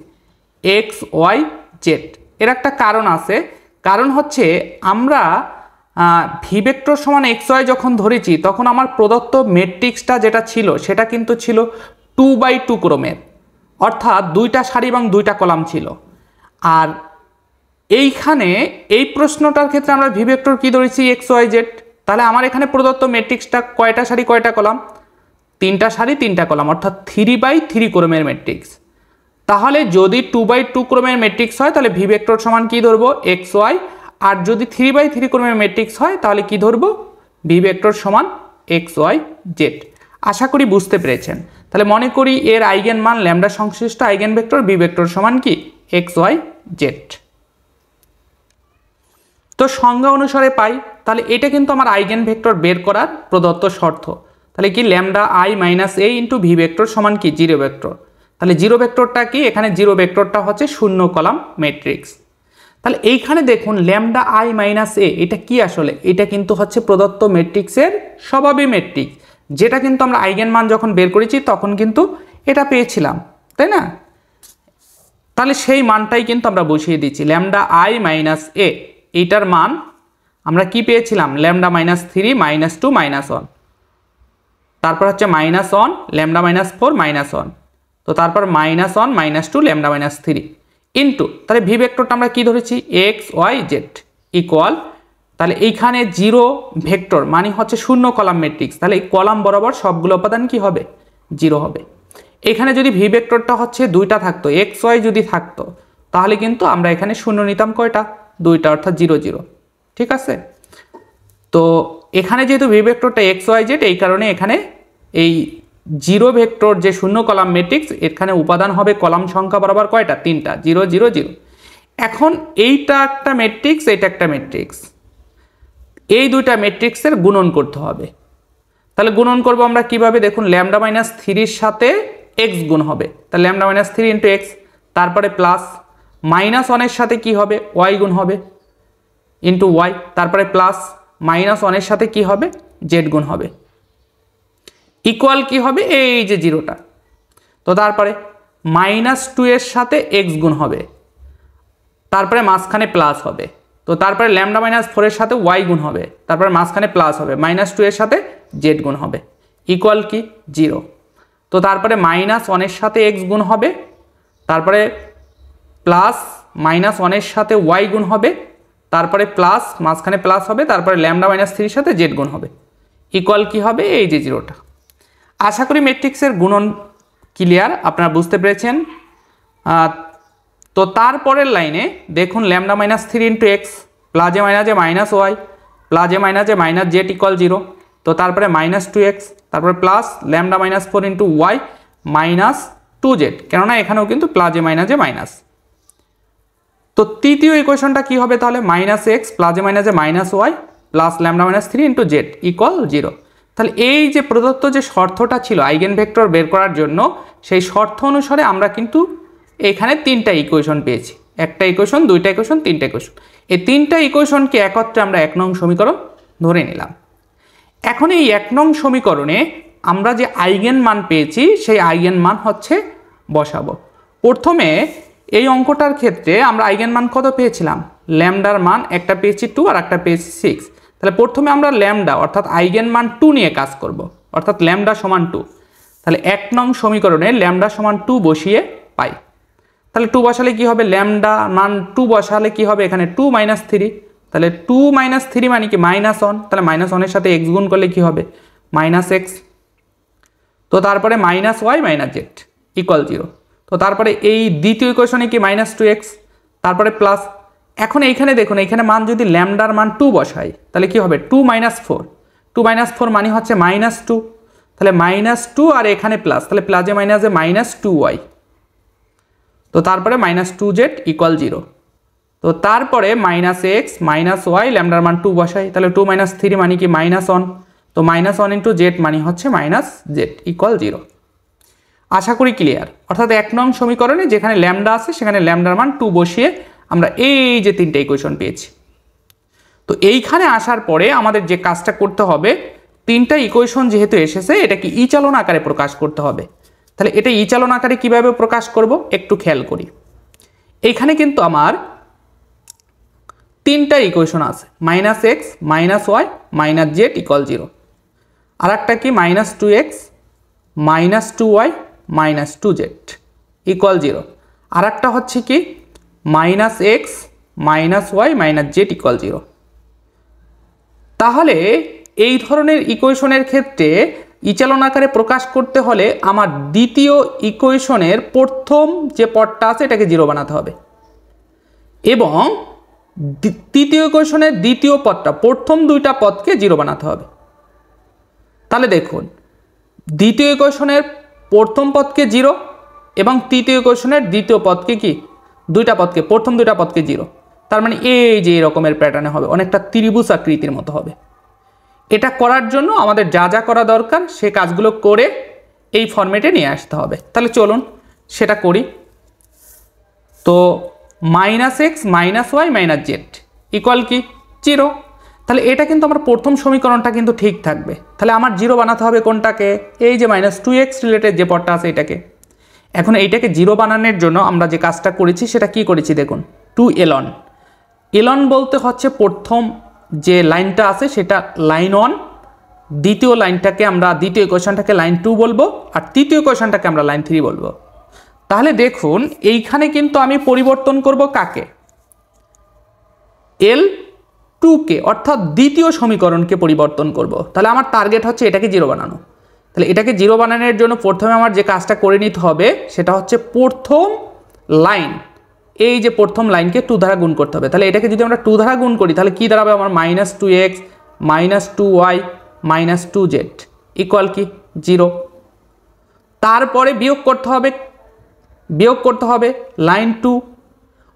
এক্স ওয়াই জেড। এর একটা কারণ আছে, কারণ হচ্ছে আমরা ভি ভেক্টর সমান এক্স ওয়াই যখন ধরেছি তখন আমার প্রদত্ত ম্যাট্রিক্সটা যেটা ছিল সেটা কিন্তু ছিল 2x2 ক্রমের, অর্থাৎ দুইটা সারি এবং দুইটা কলাম ছিল। আর এইখানে এই প্রশ্নটার ক্ষেত্রে আমরা ভি ভেক্টর কি ধরেছি এক্স ওয়াই জেড। তাহলে আমার এখানে প্রদত্ত ম্যাট্রিক্সটা কয়টা সারি কয়টা কলাম, তিনটা সারি তিনটা কলাম, অর্থাৎ 3x3 ক্রমের ম্যাট্রিক্স। তাহলে যদি 2x2 ক্রমের ম্যাট্রিক্স হয় তাহলে ভি ভেক্টর সমান কি ধরবো এক্স ওয়াই, আর যদি 3x3 ক্রমের ম্যাট্রিক্স হয় তাহলে কি ধরবো ভি ভেক্টর সমান এক্স ওয়াই জেড। আশা করি বুঝতে পেরেছেন। তাহলে মনে করি এর আইগেন মান ল্যামডা সংশ্লিষ্ট আইগেন ভেক্টর ভি ভেক্টর সমান কি এক্স ওয়াই জেড। তো সংজ্ঞা অনুসারে পাই, তাহলে এটা কিন্তু আমার আইগেন ভেক্টর বের করার প্রদত্ত শর্ত। তাহলে কি lambda I minus A into V vector সমান কি জিরো ভেক্টর। তাহলে জিরো ভেক্টরটা কি, এখানে জিরো ভেক্টরটা হচ্ছে শূন্য কলাম ম্যাট্রিক্স। তাহলে এইখানে দেখুন ল্যামডা আই মাইনাস এ এটা কি, আসলে এটা কিন্তু হচ্ছে প্রদত্ত ম্যাট্রিক্সের স্বভাবী ম্যাট্রিক্স, যেটা কিন্তু আমরা আইগেন মান যখন বের করেছি তখন কিন্তু এটা পেয়েছিলাম, তাই না। তাহলে সেই মানটাই কিন্তু আমরা বসিয়ে দিচ্ছি ল্যামডা আই মাইনাস এ, এইটার মান আমরা কি পেয়েছিলাম ল্যামডা মাইনাস 3 মাইনাস 2 মাইনাস 1, তারপর হচ্ছে মাইনাস 1 ল্যামডা মাইনাস 4 মাইনাস 1, তো তারপর minus 1 minus 2 lambda minus 3 into, তাহলে ভি ভেক্টরটা আমরা কি ধরেছি এক্স ওয়াই জেড ইকুয়াল, তাহলে এইখানে জিরো ভেক্টর মানে হচ্ছে শূন্য কলাম ম্যাট্রিক্স, তাহলে এই কলাম বরাবর সবগুলো উপাদান কি হবে জিরো হবে। এখানে যদি ভি ভেক্টরটা হচ্ছে দুইটা থাকতো এক্স ওয়াই যদি থাকতো তাহলে কিন্তু আমরা এখানে শূন্য নিতাম কয়টা দুইটা, অর্থাৎ 0 0, ঠিক আছে। তো এখানে যেহেতু ভি ভেক্টরটা এক্স ওয়াই জেড, এই কারণে এখানে এই জিরো ভেক্টর যে শূন্য কলাম ম্যাট্রিক্স এখানে উপাদান হবে কলাম সংখ্যা বরাবর কয়টা 3টা 0 0 0। এখন এইটা একটা ম্যাট্রিক্স এটা একটা ম্যাট্রিক্স, এই দুইটা ম্যাট্রিক্সের গুণন করতে হবে। তাহলে গুণন করব আমরা কিভাবে, দেখুন ল্যামডা মাইনাস 3 সাথে এক্স গুণ হবে, তাহলে ল্যামডা মাইনাস 3 ইন্টু এক্স, তারপরে প্লাস মাইনাস 1-এর সাথে কি হবে ওয়াই গুণ হবে ইন্টু ওয়াই, তারপরে প্লাস মাইনাস 1-এর সাথে কি হবে জেড গুণ হবে ইকুয়াল কি হবে এই যে জিরোটা, তো তারপরে মাইনাস 2-এর সাথে এক্স গুণ হবে, তারপরে মাঝখানে প্লাস হবে, তো তারপরে ল্যামডা মাইনাস 4-এর সাথে ওয়াই গুণ হবে, তারপরে মাঝখানে প্লাস হবে, মাইনাস 2-এর সাথে জেড গুণ হবে ইকুয়াল কি 0, তো তারপরে মাইনাস 1-এর সাথে এক্স গুণ হবে, তারপরে প্লাস মাইনাস 1-এর সাথে ওয়াই গুণ হবে, তারপরে প্লাস মাঝখানে প্লাস হবে, তারপরে ল্যামডা মাইনাস 3-এর সাথে জেড গুণ হবে ইকুয়াল কি হবে এই যে জিরোটা। আশা করি ম্যাট্রিক্সের গুণন ক্লিয়ার, আপনারা বুঝতে পেরেছেন। তো তারপরের লাইনে দেখুন ল্যামডা মাইনাস 3 ইন্টু এক্স প্লাজে মাইনাসে মাইনাস ওয়াই প্লাজে মাইনাসে মাইনাস জেড ইকুয়াল 0, তো তারপরে মাইনাস 2x, তারপরে plus lambda minus 4 into Y minus 2z, কেননা এখানেও কিন্তু প্লাজে মাইনাসে মাইনাস। তো তৃতীয় ইকুয়েশনটা কি হবে তাহলে মাইনাস এক্স প্লাজে মাইনাসে minus Y plus lambda minus 3 into Z equal 0। তাহলে এই যে প্রদত্ত যে শর্তটা ছিল আইগেন ভেক্টর বের করার জন্য, সেই শর্ত অনুসারে আমরা কিন্তু এখানে তিনটা ইকুয়েশন পেয়েছি, একটা ইকুয়েশন দুইটা ইকুয়েশন তিনটা ইকুয়েশন, এই তিনটা ইকুয়েশনকে একত্রে আমরা 1 নং সমীকরণ ধরে নিলাম। এখন এই 1 নং সমীকরণে আমরা যে আইগেন মান পেয়েছি সেই আইগেন মান হচ্ছে বসাবো। প্রথমে এই অঙ্কটার ক্ষেত্রে আমরা আইগেন মান কত পেয়েছিলাম ল্যামডার মান একটা পেয়েছি 2 আর একটা পেয়েছি 6, তাহলে প্রথমে আমরা ল্যামডা অর্থাৎ আইগেন মান 2 নিয়ে কাজ করব, অর্থাৎ ল্যামডা সমান 2। তাহলে 1 নং সমীকরণে ল্যামডা সমান 2 বসিয়ে পাই, তাহলে 2 বসালে কি হবে ল্যামডা মান 2 বসালে কি হবে এখানে 2 মাইনাস 3, তাহলে 2 মাইনাস 3 মানে কি মাইনাস 1, তাহলে মাইনাস 1-এর সাথে এক্স গুণ করলে কি হবে মাইনাস এক্স, তো তারপরে minus Y minus Z equal 0, তো তারপরে এই দ্বিতীয় ইকুয়েশনে কি মাইনাস 2x, তারপরে প্লাস। এখন এইখানে দেখুন এইখানে মান যদি ল্যামডার মান 2 বসাই তাহলে কি হবে 2 মাইনাস 4, 2 মাইনাস 4 মানে হচ্ছে মাইনাস 2, তাহলে মাইনাস 2 আর এখানে প্লাস, তাহলে প্লাসে মাইনাসে মাইনাস 2y, তো তারপরে মাইনাস 2z ইকুয়াল 0, তো তারপরে মাইনাস এক্স মাইনাস ওয়াই ল্যামডার মান 2 বসাই, তাহলে 2 মাইনাস 3 মানে কি মাইনাস 1, তো মাইনাস 1 ইন্টু জেড মানে হচ্ছে মাইনাস জেড ইকুয়াল 0। আশা করি ক্লিয়ার। অর্থাৎ 1 নং সমীকরণে যেখানে ল্যামডা আছে সেখানে ল্যামডার মান 2 বসিয়ে আমরা এই যে তিনটা ইকুয়েশন পেয়েছি। তো এইখানে আসার পরে আমাদের যে কাজটা করতে হবে, তিনটা ইকুয়েশন যেহেতু এসেছে এটাকে ই চালন আকারে প্রকাশ করতে হবে। তাহলে এটা ই চালন আকারে কিভাবে প্রকাশ করব একটু খেয়াল করি। এইখানে কিন্তু আমার তিনটা ইকুয়েশন আছে, minus x minus Y minus Z equal 0, আর একটা কি minus 2x minus 2y minus two z equal zero. আর একটা হচ্ছে কি minus x minus Y minus Z equal zero. তাহলে এই ধরনের ইকুয়েশনের ক্ষেত্রে ইচালন আকারে প্রকাশ করতে হলে আমার দ্বিতীয় ইকুয়েশনের প্রথম যে পদটা আছে এটাকে জিরো বানাতে হবে এবং তৃতীয় ইকুয়েশনের দ্বিতীয় পদটা প্রথম দুইটা পদকে জিরো বানাতে হবে। তাহলে দেখুন দ্বিতীয় ইকুয়েশনের প্রথম পদকে জিরো এবং তৃতীয় ইকুয়েশনের দ্বিতীয় পদকে কি দুইটা পদকে প্রথম দুইটা পদকে জিরো। তার মানে এই যে এরকমের প্যাটার্নে হবে, অনেকটা ত্রিভুজ আকৃতির মতো হবে। এটা করার জন্য আমাদের যা যা করা দরকার সে কাজগুলো করে এই ফরম্যাটে নিয়ে আসতে হবে। তাহলে চলুন সেটা করি। তো minus x minus Y minus Z equal কি জিরো। তাহলে এটা কিন্তু আমার প্রথম সমীকরণটা কিন্তু ঠিক থাকবে। তাহলে আমার জিরো বানাতে হবে কোনটাকে, এই যে মাইনাস টু এক্স রিলেটেড যে পদটা আছে এটাকে। এখন এইটাকে জিরো বানানোর জন্য আমরা যে কাজটা করেছি সেটা কি করেছি দেখুন, টু এলন। এলন বলতে হচ্ছে প্রথম যে লাইনটা আছে সেটা লাইন ওয়ান, দ্বিতীয় লাইনটাকে আমরা দ্বিতীয় ইকুয়েশনটাকে লাইন টু বলবো আর তৃতীয় ইকুয়েশনটাকে আমরা লাইন থ্রি বলবো। তাহলে দেখুন এইখানে কিন্তু আমি পরিবর্তন করব কাকে, এল টুকে অর্থাৎ দ্বিতীয় সমীকরণকে পরিবর্তন করব। তাহলে আমার টার্গেট হচ্ছে এটাকে জিরো বানানো। তাহলে এটাকে জিরো বানানোর জন্য প্রথমে আমার যে কাজটা করে নিতে হবে সেটা হচ্ছে প্রথম লাইন, এই যে প্রথম লাইনকে টু দ্বারা গুণ করতে হবে। তাহলে এটাকে যদি আমরা টু দ্বারা গুণ করি তাহলে কি দাঁড়াবে আমার minus two x minus two y minus two z equal কি জিরো। তারপরে বিয়োগ করতে হবে লাইন টু,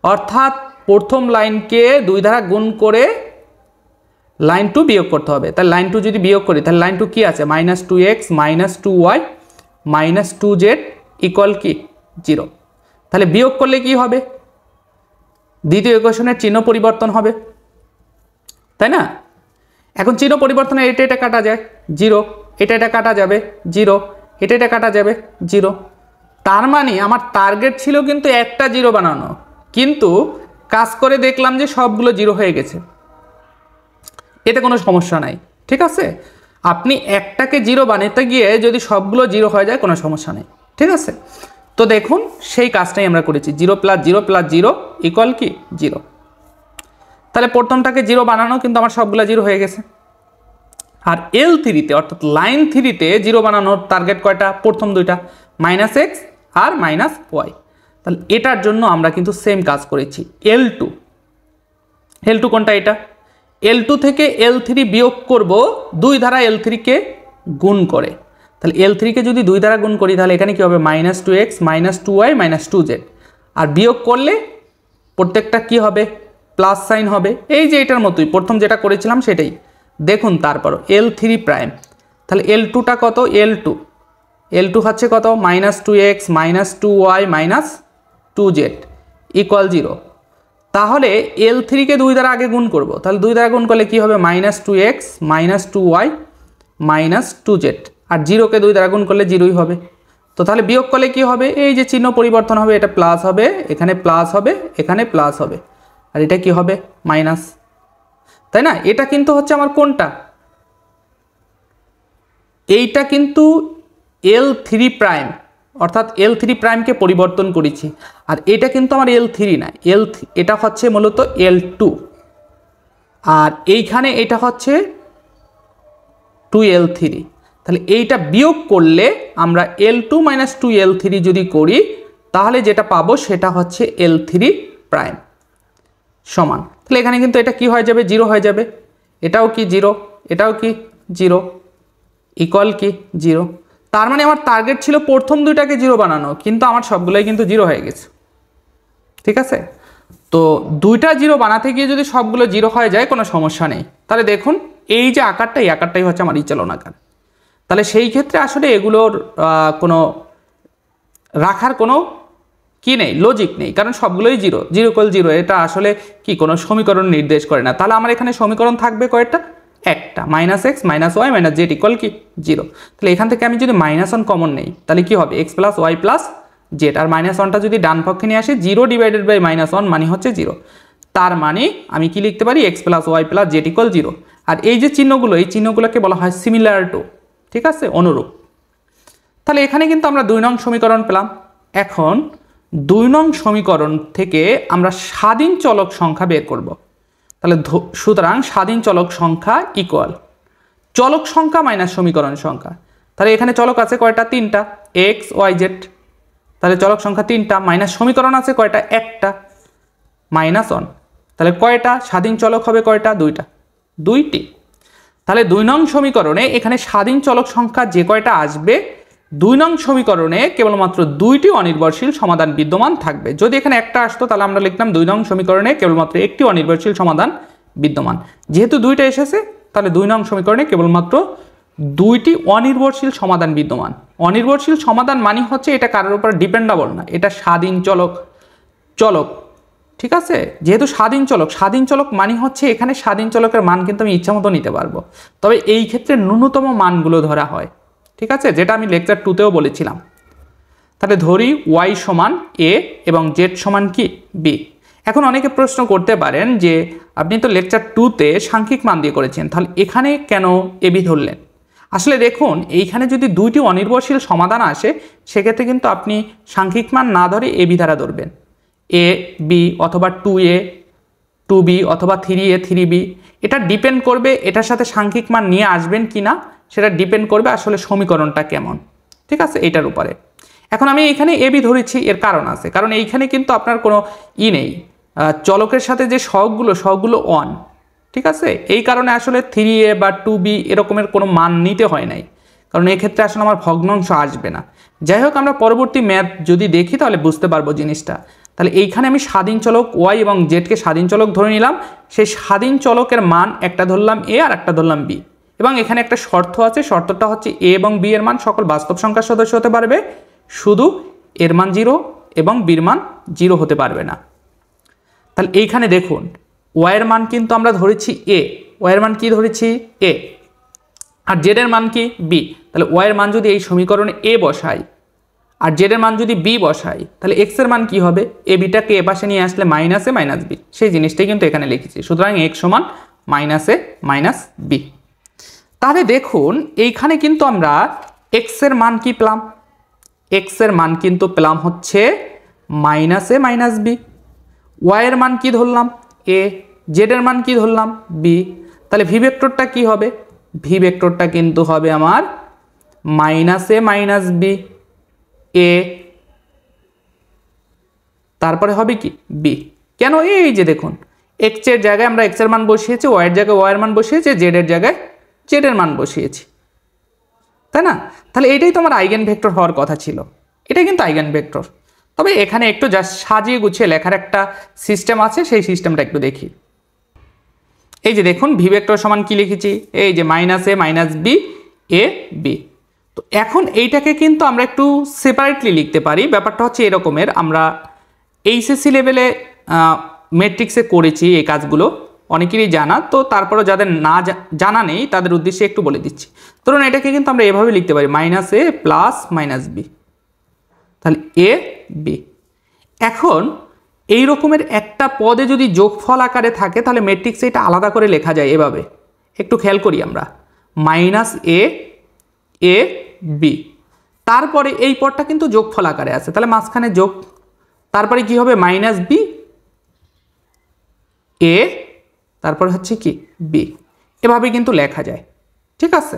অর্থাৎ প্রথম লাইনকে দুই দ্বারা গুণ করে লাইন টু বিয়োগ করতে হবে। তাহলে লাইন টু যদি বিয়োগ করি তাহলে লাইন টু কি আছে minus two x minus two y minus two z equal কি জিরো। তাহলে বিয়োগ করলে কি হবে, দ্বিতীয় ইকুয়েশনের চিহ্ন পরিবর্তন হবে, তাই না? এখন চিহ্ন পরিবর্তনে এটা এটা কাটা যায় জিরো, এটা এটা কাটা যাবে জিরো, এটা এটা কাটা যাবে জিরো। তার মানে আমার টার্গেট ছিল কিন্তু একটা জিরো বানানো, কিন্তু কাজ করে দেখলাম যে সবগুলো জিরো হয়ে গেছে। এতে কোনো সমস্যা নাই, ঠিক আছে? আপনি একটাকে জিরো বানাতে গিয়ে যদি সবগুলো জিরো হয়ে যায় কোনো সমস্যা নেই, ঠিক আছে? তো দেখুন সেই কাজটাই আমরা করেছি, জিরো প্লাস জিরো ইকুয়াল কি জিরো। তাহলে প্রথমটাকে জিরো বানানো কিন্তু আমার সবগুলো জিরো হয়ে গেছে। আর এল থ্রিতে অর্থাৎ লাইন থ্রিতে জিরো বানানোর টার্গেট কয়টা, প্রথম দুইটা মাইনাস এক্স আর মাইনাস ওয়াই। তাহলে এটার জন্য আমরা কিন্তু সেম কাজ করেছি। এল টু কোনটা, এটা এল টু থেকে এল থ্রি বিয়োগ করব দুই ধারা এল থ্রিকে গুণ করে। তাহলে এল থ্রিকে যদি দুই দ্বারা গুণ করি তাহলে এখানে কি হবে minus two x minus two y minus two z. আর বিয়োগ করলে প্রত্যেকটা কি হবে প্লাস সাইন হবে, এই যে এটার মতোই প্রথম যেটা করেছিলাম সেটাই। দেখুন তারপর এল থ্রি প্রাইম, তাহলে এল টুটা কত, এল টু হচ্ছে কত minus two x minus two y minus two z equal zero. তাহলে এল থ্রিকে দুই দ্বারা আগে গুণ করব, তাহলে দুই দ্বারা গুণ করলে কি হবে minus two x minus two y minus two z, আর জিরোকে দুই দ্বারা গুণ করলে জিরোই হবে। তো তাহলে বিয়োগ করলে কি হবে, এই যে চিহ্ন পরিবর্তন হবে, এটা প্লাস হবে, এখানে প্লাস হবে, এখানে প্লাস হবে, আর এটা কি হবে মাইনাস, তাই না? এটা কিন্তু হচ্ছে আমার কোনটা, এইটা কিন্তু এল থ্রি প্রাইম, অর্থাৎ এল থ্রি প্রাইমকে পরিবর্তন করেছি। আর এটা কিন্তু আমার এল থ্রি না, এটা হচ্ছে মূলত এল টু, আর এইখানে এটা হচ্ছে টু এল থ্রি। তাহলে এইটা বিয়োগ করলে আমরা L two minus two L three যদি করি তাহলে যেটা পাবো সেটা হচ্ছে এল থ্রি প্রাইম সমান। তাহলে এখানে কিন্তু এটা কি হয়ে যাবে জিরো হয়ে যাবে, এটাও কি জিরো, এটাও কি জিরো ইকুয়াল কি জিরো। তার মানে আমার টার্গেট ছিল প্রথম দুইটাকে জিরো বানানো, কিন্তু আমার সবগুলোই কিন্তু জিরো হয়ে গেছে, ঠিক আছে? তো দুইটা জিরো বানাতে গিয়ে যদি সবগুলো জিরো হয়ে যায় কোনো সমস্যা নেই। তাহলে দেখুন এই যে আকারটা, এই আকারটাই হচ্ছে আমার ইচালন আকার। তাহলে সেই ক্ষেত্রে আসলে এগুলোর কোনো রাখার কোনো কি নেই, লজিক নেই, কারণ সবগুলোই জিরো, জিরো ইকুয়াল জিরো, এটা আসলে কি কোনো সমীকরণ নির্দেশ করে না। তাহলে আমার এখানে সমীকরণ থাকবে কয়টা, একটা, minus x minus Y minus Z equal কি জিরো। তাহলে এখান থেকে আমি যদি মাইনাস ওয়ান কমন নেই তাহলে কি হবে x plus y plus z, আর মাইনাস ওয়ানটা যদি ডান পক্ষে নিয়ে আসি zero divided by minus one মানে হচ্ছে জিরো। তার মানে আমি কি লিখতে পারি x plus y plus z equal zero. আর এই যে চিহ্নগুলো, এই চিহ্নগুলোকে বলা হয় সিমিলার টু, ঠিক আছে, অনুরূপ। তাহলে এখানে কিন্তু আমরা 2 নং সমীকরণ পেলাম। এখন 2 নং সমীকরণ থেকে আমরা স্বাধীন চলক সংখ্যা বের করব। তাহলে সুতরাং স্বাধীন চলক সংখ্যা ইকুয়াল চলক সংখ্যা মাইনাস সমীকরণ সংখ্যা। তাহলে এখানে চলক আছে কয়টা? 3টা, x y z। তাহলে চলক সংখ্যা 3টা, মাইনাস সমীকরণ আছে কয়টা? একটা, -1। তাহলে কয়টা স্বাধীন চলক হবে? কয়টা? 2টা, 2টি। তাহলে 2 নং সমীকরণে এখানে স্বাধীন চলক সংখ্যা যে কয়টা আসবে, 2 নং সমীকরণে কেবলমাত্র 2টি অনির্ভরশীল সমাধান বিদ্যমান থাকবে। যদি এখানে একটা আসতো তাহলে আমরা লিখতাম 2 নং সমীকরণে কেবলমাত্র একটি অনির্ভরশীল সমাধান বিদ্যমান। যেহেতু 2টা এসেছে তাহলে 2 নং সমীকরণে কেবলমাত্র 2টি অনির্ভরশীল সমাধান বিদ্যমান। অনির্ভরশীল সমাধান মানে হচ্ছে এটা কারোর উপর ডিপেন্ডেবল না, এটা স্বাধীন চলক। ঠিক আছে, যেহেতু স্বাধীন চলক মানে হচ্ছে এখানে স্বাধীন চলকের মান কিন্তু আমি ইচ্ছামতো নিতে পারবো, তবে এই ক্ষেত্রে ন্যূনতম মানগুলো ধরা হয়। ঠিক আছে, যেটা আমি লেকচার 2তেও বলেছিলাম। তাহলে ধরি y সমান a এবং z সমান কি b। এখন অনেকে প্রশ্ন করতে পারেন যে আপনি তো লেকচার 2তে সাংখ্যিক মান দিয়ে করেছেন, তাহলে এখানে কেন a b ধরলেন? আসলে দেখুন, এইখানে যদি 2টি অনির্ভরশীল সমাধান আসে সেক্ষেত্রে কিন্তু আপনি সাংখ্যিক মান না ধরে a b দ্বারা ধরবেন। a b অথবা 2a 2b অথবা 3a 3b, এটা ডিপেন্ড করবে এটার সাথে সাংখ্যিক মান নিয়ে আসবেন কি না, সেটা ডিপেন্ড করবে আসলে সমীকরণটা কেমন। ঠিক আছে, এটার উপরে। এখন আমি এখানে a b ধরেছি, এর কারণ আছে, কারণ এইখানে কিন্তু আপনার কোনো নেই, চলকের সাথে যে সহগগুলো 1। ঠিক আছে, এই কারণে আসলে 3a বা 2b এরকমের কোনো মান নিতে হয় নাই, কারণ এক্ষেত্রে আসলে আমার ভগ্নাংশ আসবে না। যাই হোক, আমরা পরবর্তী ম্যাথ যদি দেখি তাহলে বুঝতে পারবো জিনিসটা। তাহলে এইখানে আমি স্বাধীন চলক y এবং z কে স্বাধীন চলক ধরে নিলাম। সেই স্বাধীন চলকের মান একটা ধরলাম a আর একটা ধরলাম b, এবং এখানে একটা শর্ত আছে, শর্তটা হচ্ছে a এবং b এর মান সকল বাস্তব সংখ্যার সদস্য হতে পারবে, শুধু এর মান 0 এবং b এর মান 0 হতে পারবে না। তাহলে এইখানে দেখুন y এর মান কিন্তু আমরা ধরেছি a, y এর মান কি ধরেছি? a, আর z এর মান কি? b। তাহলে y এর মান যদি এই সমীকরণে a বসাই আর z এর মান যদি b বসাই, তাহলে x এর মান কি হবে? a bটাকে এ পাশে নিয়ে আসলে -a -b, সেই জিনিসটাই কিন্তু এখানে লিখেছি। সুতরাং x সমান -a -b। তাহলে দেখুন এইখানে কিন্তু আমরা x এর মান কি পেলাম? x এর মান কিন্তু পেলাম হচ্ছে -a -b। y এর মান কি ধরলাম? a, z এর মান কি ধরলাম? b। তাহলে v ভেক্টরটা কি হবে? v ভেক্টরটা কিন্তু হবে আমার -a -b a, তারপরে হবে কি? b। কেন? এই যে দেখুন, x এর জায়গায় আমরা x এর মান বসিয়েছি, y এর জায়গায় y এর মান বসিয়েছি, z এর জায়গায় z এর মান বসিয়েছি, তাই না? তাহলে এইটাই তো আমার আইগেন ভেক্টর হওয়ার কথা ছিল, এটাই কিন্তু আইগেন ভেক্টর। তবে এখানে একটু জাস্ট সাজিয়ে গুছিয়ে লেখার একটা সিস্টেম আছে, সেই সিস্টেমটা একটু দেখি। এই যে দেখুন, ভি ভেক্টর সমান কি লিখেছি? এই যে -a -b a b। তো এখন এইটাকে কিন্তু আমরা একটু সেপারেটলি লিখতে পারি। ব্যাপারটা হচ্ছে এরকমের, আমরা এইচএসসি লেভেলে ম্যাট্রিক্সে করেছি এই কাজগুলো, অনেকেরই জানা, তো তারপরে যাদের না জানা নেই তাদের উদ্দেশ্যে একটু বলে দিচ্ছি। ধরুন এটাকে কিন্তু আমরা এভাবে লিখতে পারি -a + -b, তাহলে a b। এখন এই রকমের একটা পদে যদি যোগফল আকারে থাকে তাহলে ম্যাট্রিক্সে এটা আলাদা করে লেখা যায় এভাবে। একটু খেয়াল করি আমরা, -a b, তারপরে এই পদটা কিন্তু যোগফল আকারে আছে, তাহলে মাঝখানে যোগ, তারপরে কি হবে? -b a, তারপরে হচ্ছে কি b, এভাবে কিন্তু লেখা যায়। ঠিক আছে,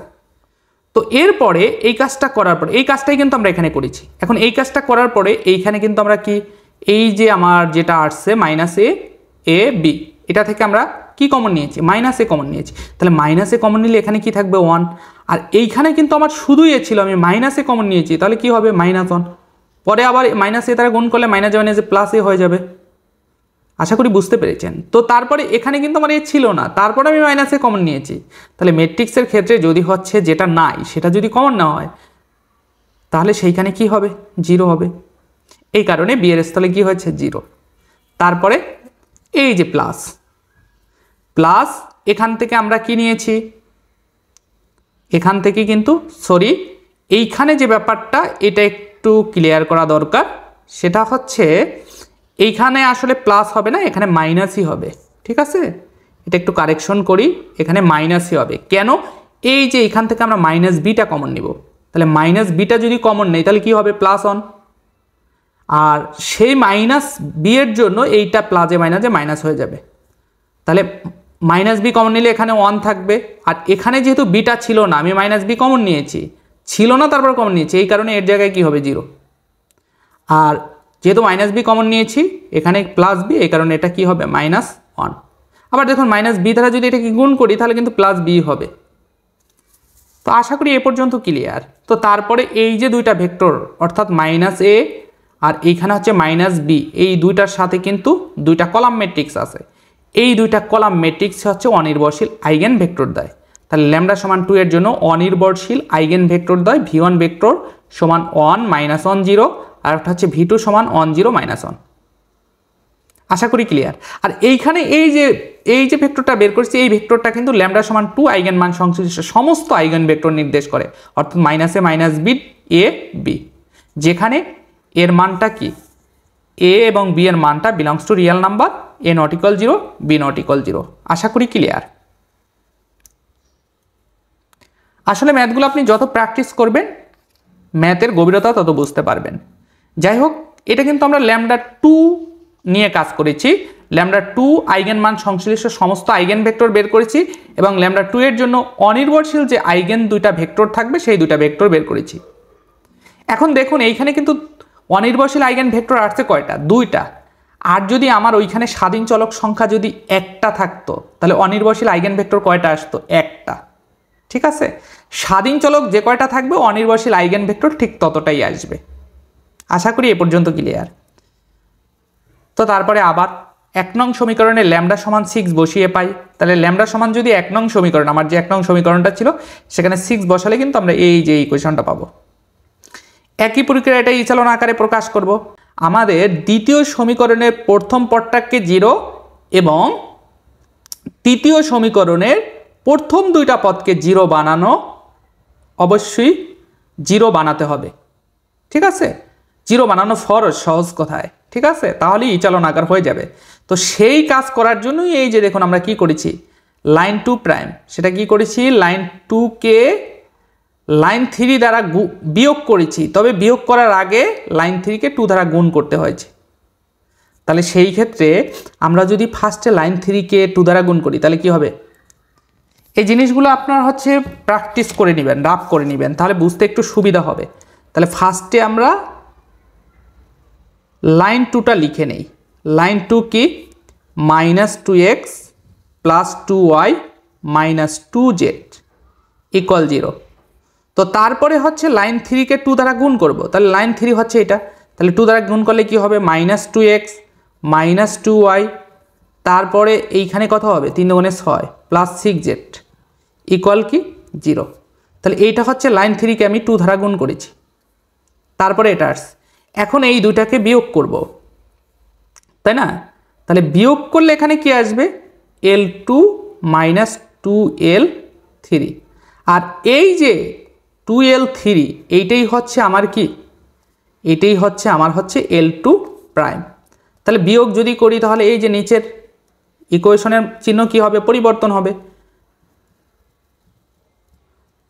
তো এরপরে এই কাজটা করার পরে, এই কাজটাই কিন্তু আমরা এখানে করেছি। এখন এই কাজটা করার পরে এইখানে কিন্তু আমরা কি, এই যে আমার যেটা আসছে -a b, এটা থেকে আমরা কি কমন নিয়েছি? -a কমন নিয়েছি। তাহলে -a কমন নিলে এখানে কি থাকবে? 1। আর এইখানে কিন্তু আমার শুধুই এ ছিল, আমি -a কমন নিয়েছি, তাহলে কি হবে? -1। পরে আবার -a দ্বারা গুণ করলে -a হয়ে যাবে। আশা করি বুঝতে পেরেছেন। তো তারপরে এখানে কিন্তু আমার এ ছিল না, তারপরে আমি -a কমন নিয়েছি। তাহলে ম্যাট্রিক্সের ক্ষেত্রে যদি হচ্ছে যেটা নাই সেটা যদি কমন না হয় তাহলে সেইখানে কি হবে? 0 হবে। এই কারণে বি এর স্থলে কি হয়েছে? 0। তারপরে এই যে প্লাস, এখান থেকে আমরা কি নিয়েছি? এখান থেকে কিন্তু এইখানে যে ব্যাপারটা, এটা একটু ক্লিয়ার করা দরকার। সেটা হচ্ছে এইখানে আসলে প্লাস হবে না, এখানে মাইনাসই হবে। ঠিক আছে, এটা একটু কারেকশন করি, এখানে মাইনাসই হবে। কেন? এই যে এখান থেকে আমরা -bটা কমন নিব, তাহলে মাইনাস বিটা যদি কমন নেই তাহলে কি হবে প্লাস 1, আর সেই মাইনাস বি এর জন্য এইটা প্লাসে মাইনাসে মাইনাস হয়ে যাবে। তাহলে মাইনাস বি কমন নিলে এখানে 1 থাকবে, আর এখানে যেহেতু বিটা ছিল না আমি মাইনাস বি কমন নিয়েছি, ছিল না তারপর কমন নিয়েছি, এই কারণে এর জায়গায় কি হবে 0। আর যেহেতু মাইনাস বি কমন নিয়েছি এখানে প্লাস বি, এই কারণে এটা কি হবে -1। আবার দেখুন মাইনাস বি দ্বারা যদি এটাকে গুণ করি তাহলে কিন্তু প্লাস বি হবে। তো আশা করি এ পর্যন্ত ক্লিয়ার। তো তারপরে এই যে দুইটা ভেক্টর অর্থাৎ -a আর এইখানে হচ্ছে -b, এই দুইটার সাথে কিন্তু দুইটা কলাম ম্যাট্রিক্স আছে। এই দুইটা কলাম ম্যাট্রিক্স হচ্ছে অনির্ভরশীল আইগেন ভেক্টর দ্বয়। তাহলে ল্যামডা সমান 2 এর জন্য অনির্ভরশীল আইগেন ভেক্টর দ্বয় v1 ভেক্টর সমান 1 -1 0, আর একটা হচ্ছে v2 সমান 1 0 -1। আশা করি ক্লিয়ার। আর এইখানে এই যে ভেক্টরটা বের করছি এই ভেক্টরটা কিন্তু ল্যামডা সমান 2 আইগেন মান সংশ্লিষ্ট সমস্ত আইগেন ভেক্টর নির্দেশ করে, অর্থাৎ -a -b a b, যেখানে এর মানটা কি a এবং b এর মানটা belongs to real number, a not equal 0 b not equal 0। আশা করি ক্লিয়ার। আসলে ম্যাথগুলো আপনি যত প্র্যাকটিস করবেন ম্যাথের গভীরতা তত বুঝতে পারবেন। যাই হোক, এটা কিন্তু আমরা ল্যামডা 2 নিয়ে কাজ করেছি। ল্যামডা 2 আইগেন মান সংশ্লিষ্ট সমস্ত আইগেন ভেক্টর বের করেছি এবং ল্যামডা 2 এর জন্য অনির্ভরশীল যে আইগেন দুইটা ভেক্টর থাকবে সেই দুইটা ভেক্টর বের করেছি। এখন দেখুন এইখানে কিন্তু অনির্ভরশীল আইগেন ভেক্টর আসছে কয়টা? 2টা। আর যদি আমার ওইখানে স্বাধীন চলক সংখ্যা যদি 1টা থাকতো তাহলে অনির্ভরশীল আইগেন ভেক্টর কয়টা আসতো? 1টা। ঠিক আছে, স্বাধীন চলক যে কয়টা থাকবে অনির্ভরশীল আইগেন ভেক্টর ঠিক ততটাই আসবে। আশা করি এ পর্যন্ত ক্লিয়ার। তো তারপরে আবার 1 নং সমীকরণে ল্যামডা সমান 6 বসিয়ে পাই। তাহলে ল্যামডা সমান যদি 1 নং সমীকরণ, আমার যে 1 নং সমীকরণটা ছিল সেখানে 6 বসালে কিন্তু আমরা এই যে ইকুয়েশনটা পাবো। একই প্রক্রিয়া এটা ইচালন আকারে প্রকাশ করব। আমাদের দ্বিতীয় সমীকরণের প্রথম পদটাকে 0 এবং তৃতীয় সমীকরণের প্রথম দুইটা পদকে 0 বানানো, অবশ্যই 0 বানাতে হবে। ঠিক আছে, 0 বানানো ফরজ সহজ কথায়। ঠিক আছে, তাহলে ইচালন আকার হয়ে যাবে। তো সেই কাজ করার জন্যই এই যে দেখুন আমরা কি করেছি, লাইন 2 প্রাইম সেটা কি করেছি, লাইন 2কে লাইন 3 দ্বারা বিয়োগ করেছি, তবে বিয়োগ করার আগে লাইন 3কে 2 দ্বারা গুণ করতে হয়েছে। তাহলে সেই ক্ষেত্রে আমরা যদি ফার্স্টে লাইন 3কে 2 দ্বারা গুণ করি তাহলে কি হবে? এই জিনিসগুলো আপনার হচ্ছে প্র্যাকটিস করে নেবেন, রাফ করে নেবেন, তাহলে বুঝতে একটু সুবিধা হবে। তাহলে ফার্স্টে আমরা লাইন 2টা লিখে নেই। লাইন 2 কি? -2x + 2y - 2z = 0। তো তারপরে হচ্ছে লাইন 3কে 2 দ্বারা গুণ করব। তাহলে লাইন 3 হচ্ছে এটা, তাহলে 2 দ্বারা গুণ করলে কি হবে? -2x - 2y, তারপরে এইখানে কত হবে? 3 × 6 + 6z = কি 0। তাহলে এইটা হচ্ছে লাইন 3কে আমি 2 দ্বারা গুণ করেছি। তারপরে এটা আসছে। এখন এই দুইটাকে বিয়োগ করব, তাই না? তাহলে বিয়োগ করলে এখানে কি আসবে? L2 - 2L3। আর এই যে 2L3 এইটাই হচ্ছে আমার কি? এটাই হচ্ছে আমার হচ্ছে L2 প্রাইম। তাহলে বিয়োগ যদি করি তাহলে এই যে নিচের ইকুয়েশনের চিহ্ন কি হবে? পরিবর্তন হবে,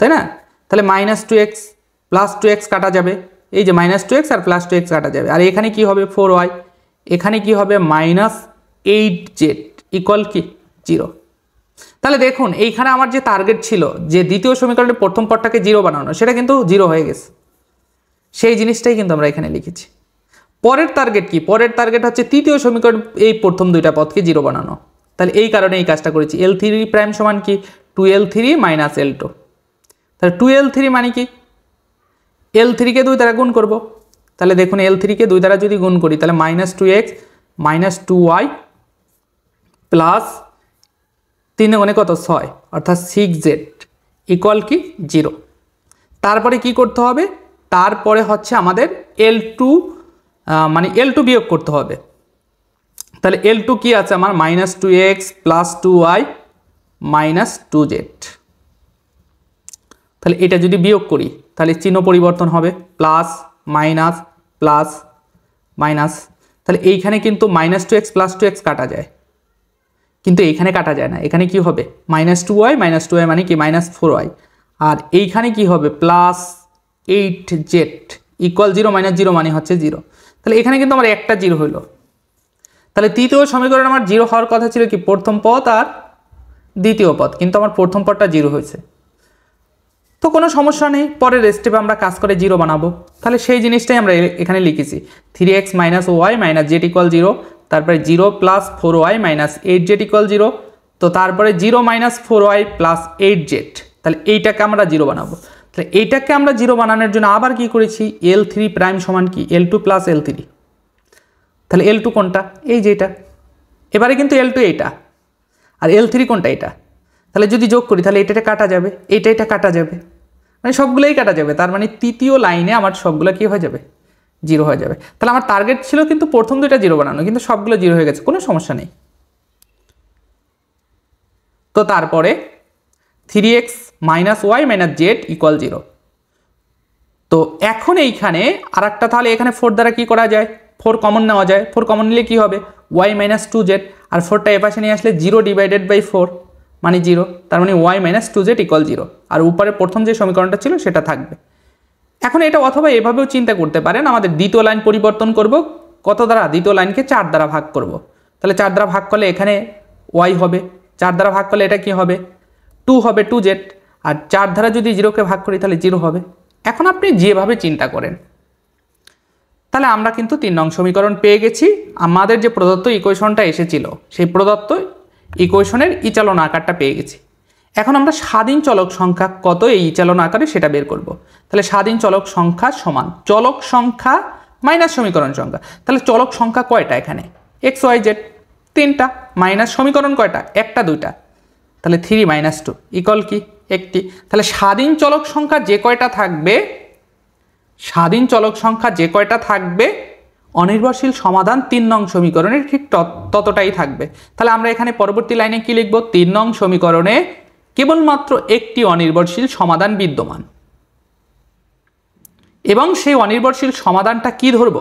তাই না? তাহলে -2x + 2x কাটা যাবে, এই যে -2x আর +2x কাটা যাবে, আর এখানে কি হবে? 4y, এখানে কি হবে? -8z = কি 0। তাহলে দেখুন এইখানে আমার যে টার্গেট ছিল যে দ্বিতীয় সমীকরণের প্রথম পদটাকে 0 বানানো, সেটা কিন্তু 0 হয়ে গেছে। সেই জিনিসটাই কিন্তু আমরা এখানে লিখেছি। পরের টার্গেট কি? পরের টার্গেট হচ্ছে তৃতীয় সমীকরণ এই প্রথম দুইটা পদকে 0 বানানো। তাহলে এই কারণে এই কাজটা করেছি। L3 প্রাইম সমান কি? 2L3 - L2। তাহলে 2L3 মানে কি? L3কে 2 দ্বারা গুণ করব। তাহলে দেখুন L3কে 2 দ্বারা যদি গুণ করি তাহলে -2x - 2y প্লাস 3 × কত? 6, অর্থাৎ 6z = কি 0। তারপরে কি করতে হবে? তারপরে হচ্ছে আমাদের L2 মানে L2 বিয়োগ করতে হবে। তাহলে L2 কি আছে আমার? -2x + 2y - 2z। তাহলে এটা যদি বিয়োগ করি তাহলে চিহ্ন পরিবর্তন হবে, প্লাস মাইনাস প্লাস মাইনাস। তাহলে এইখানে কিন্তু -2x + 2x কাটা যায়, কিন্তু এইখানে কাটা যায় না। এখানে কি হবে? -2y মানে কি? -4y। আর এইখানে কি হবে? 8z ইকুয়াল 0 মাইনাস 0 মানে হচ্ছে 0। তাহলে এখানে কিন্তু আমার একটা 0 হলো। তাহলে তৃতীয় সমীকরণ আমার 0 হওয়ার কথা ছিল কি প্রথম পদ আর দ্বিতীয় পদ, কিন্তু আমার প্রথম পদটা 0 হয়েছে। তো কোনো সমস্যা নেই, পরের স্টেপে আমরা কাজ করে 0 বানাবো। তাহলে সেই জিনিসটাই আমরা এখানে লিখেছি 3x minus Y minus Z equal 0, তারপরে 0 plus 4y minus 8z equal 0, তো তারপরে 0 মাইনাস 4y প্লাস 8z। তাহলে এইটাকে আমরা 0 বানাবো। তাহলে এইটাকে আমরা 0 বানানোর জন্য আবার কি করেছি, L3 প্রাইম সমান কি L2 প্লাস L3। তাহলে L2 কোনটা, এই যে এটা, এবারে কিন্তু L2 এইটা, আর L3 কোনটা এটা। তাহলে যদি যোগ করি তাহলে এটা কাটা যাবে, এটা কাটা যাবে, মানে সবগুলোই কাটা যাবে। তার মানে তৃতীয় লাইনে আমার সবগুলো কি হয়ে যাবে, 0 হয়ে যাবে। তাহলে আমার টার্গেট ছিল কিন্তু প্রথম দুইটা 0 বানানো, কিন্তু সবগুলো 0 হয়ে গেছে, কোনো সমস্যা নেই। তো তারপরে 3x minus Y minus Z equal 0। তো এখন এইখানে আর একটা, তাহলে এখানে 4 দ্বারা কি করা যায়, 4 কমন নেওয়া যায়। 4 কমন নিলে কি হবে, y মাইনাস 2z, আর 4টা এপাশে নিয়ে আসলে 0 ডিভাইডেড বাই 4 মানে 0, তার মানে y মাইনাস 2z ইকুয়াল 0, আর উপরে প্রথম যে সমীকরণটা ছিল সেটা থাকবে। এখন এটা অথবা এভাবেও চিন্তা করতে পারেন, আমাদের দ্বিতীয় লাইন পরিবর্তন করব কত দ্বারা, দ্বিতীয় লাইনকে 4 দ্বারা ভাগ করব। তাহলে 4 দ্বারা ভাগ করলে এখানে y হবে, 4 দ্বারা ভাগ করলে এটা কি হবে 2 হবে 2z, আর 4 দ্বারা যদি 0কে ভাগ করি তাহলে 0 হবে। এখন আপনি যেভাবে চিন্তা করেন, তাহলে আমরা কিন্তু 3 নং সমীকরণ পেয়ে গেছি। আমাদের যে প্রদত্ত ইকুয়েশনটা এসেছিল সেই প্রদত্ত ইকুয়েশনের ইচালন আকারটা পেয়ে গেছি। এখন আমরা স্বাধীন চলক সংখ্যা কত এই ইচালন আকারে সেটা বের করব। তাহলে স্বাধীন চলক সংখ্যা সমান চলক সংখ্যা মাইনাস সমীকরণ সংখ্যা। তাহলে চলক সংখ্যা কয়টা এখানে, এক্স ওয়াই জেড 3টা, মাইনাস সমীকরণ কয়টা, একটা 2টা, তাহলে 3 মাইনাস 2 ইকুয়াল কি 1টি। তাহলে স্বাধীন চলক সংখ্যা যে কয়টা থাকবে, স্বাধীন চলক সংখ্যা যে কয়টা থাকবে অনির্ভরশীল সমাধান 3 নং সমীকরণের ঠিক ততটাই থাকবে। তাহলে আমরা এখানে পরবর্তী লাইনে কি লিখব, 3 নং সমীকরণে কেবলমাত্র একটি অনির্ভরশীল সমাধান বিদ্যমান, এবং সেই অনির্ভরশীল সমাধানটা কি ধরব,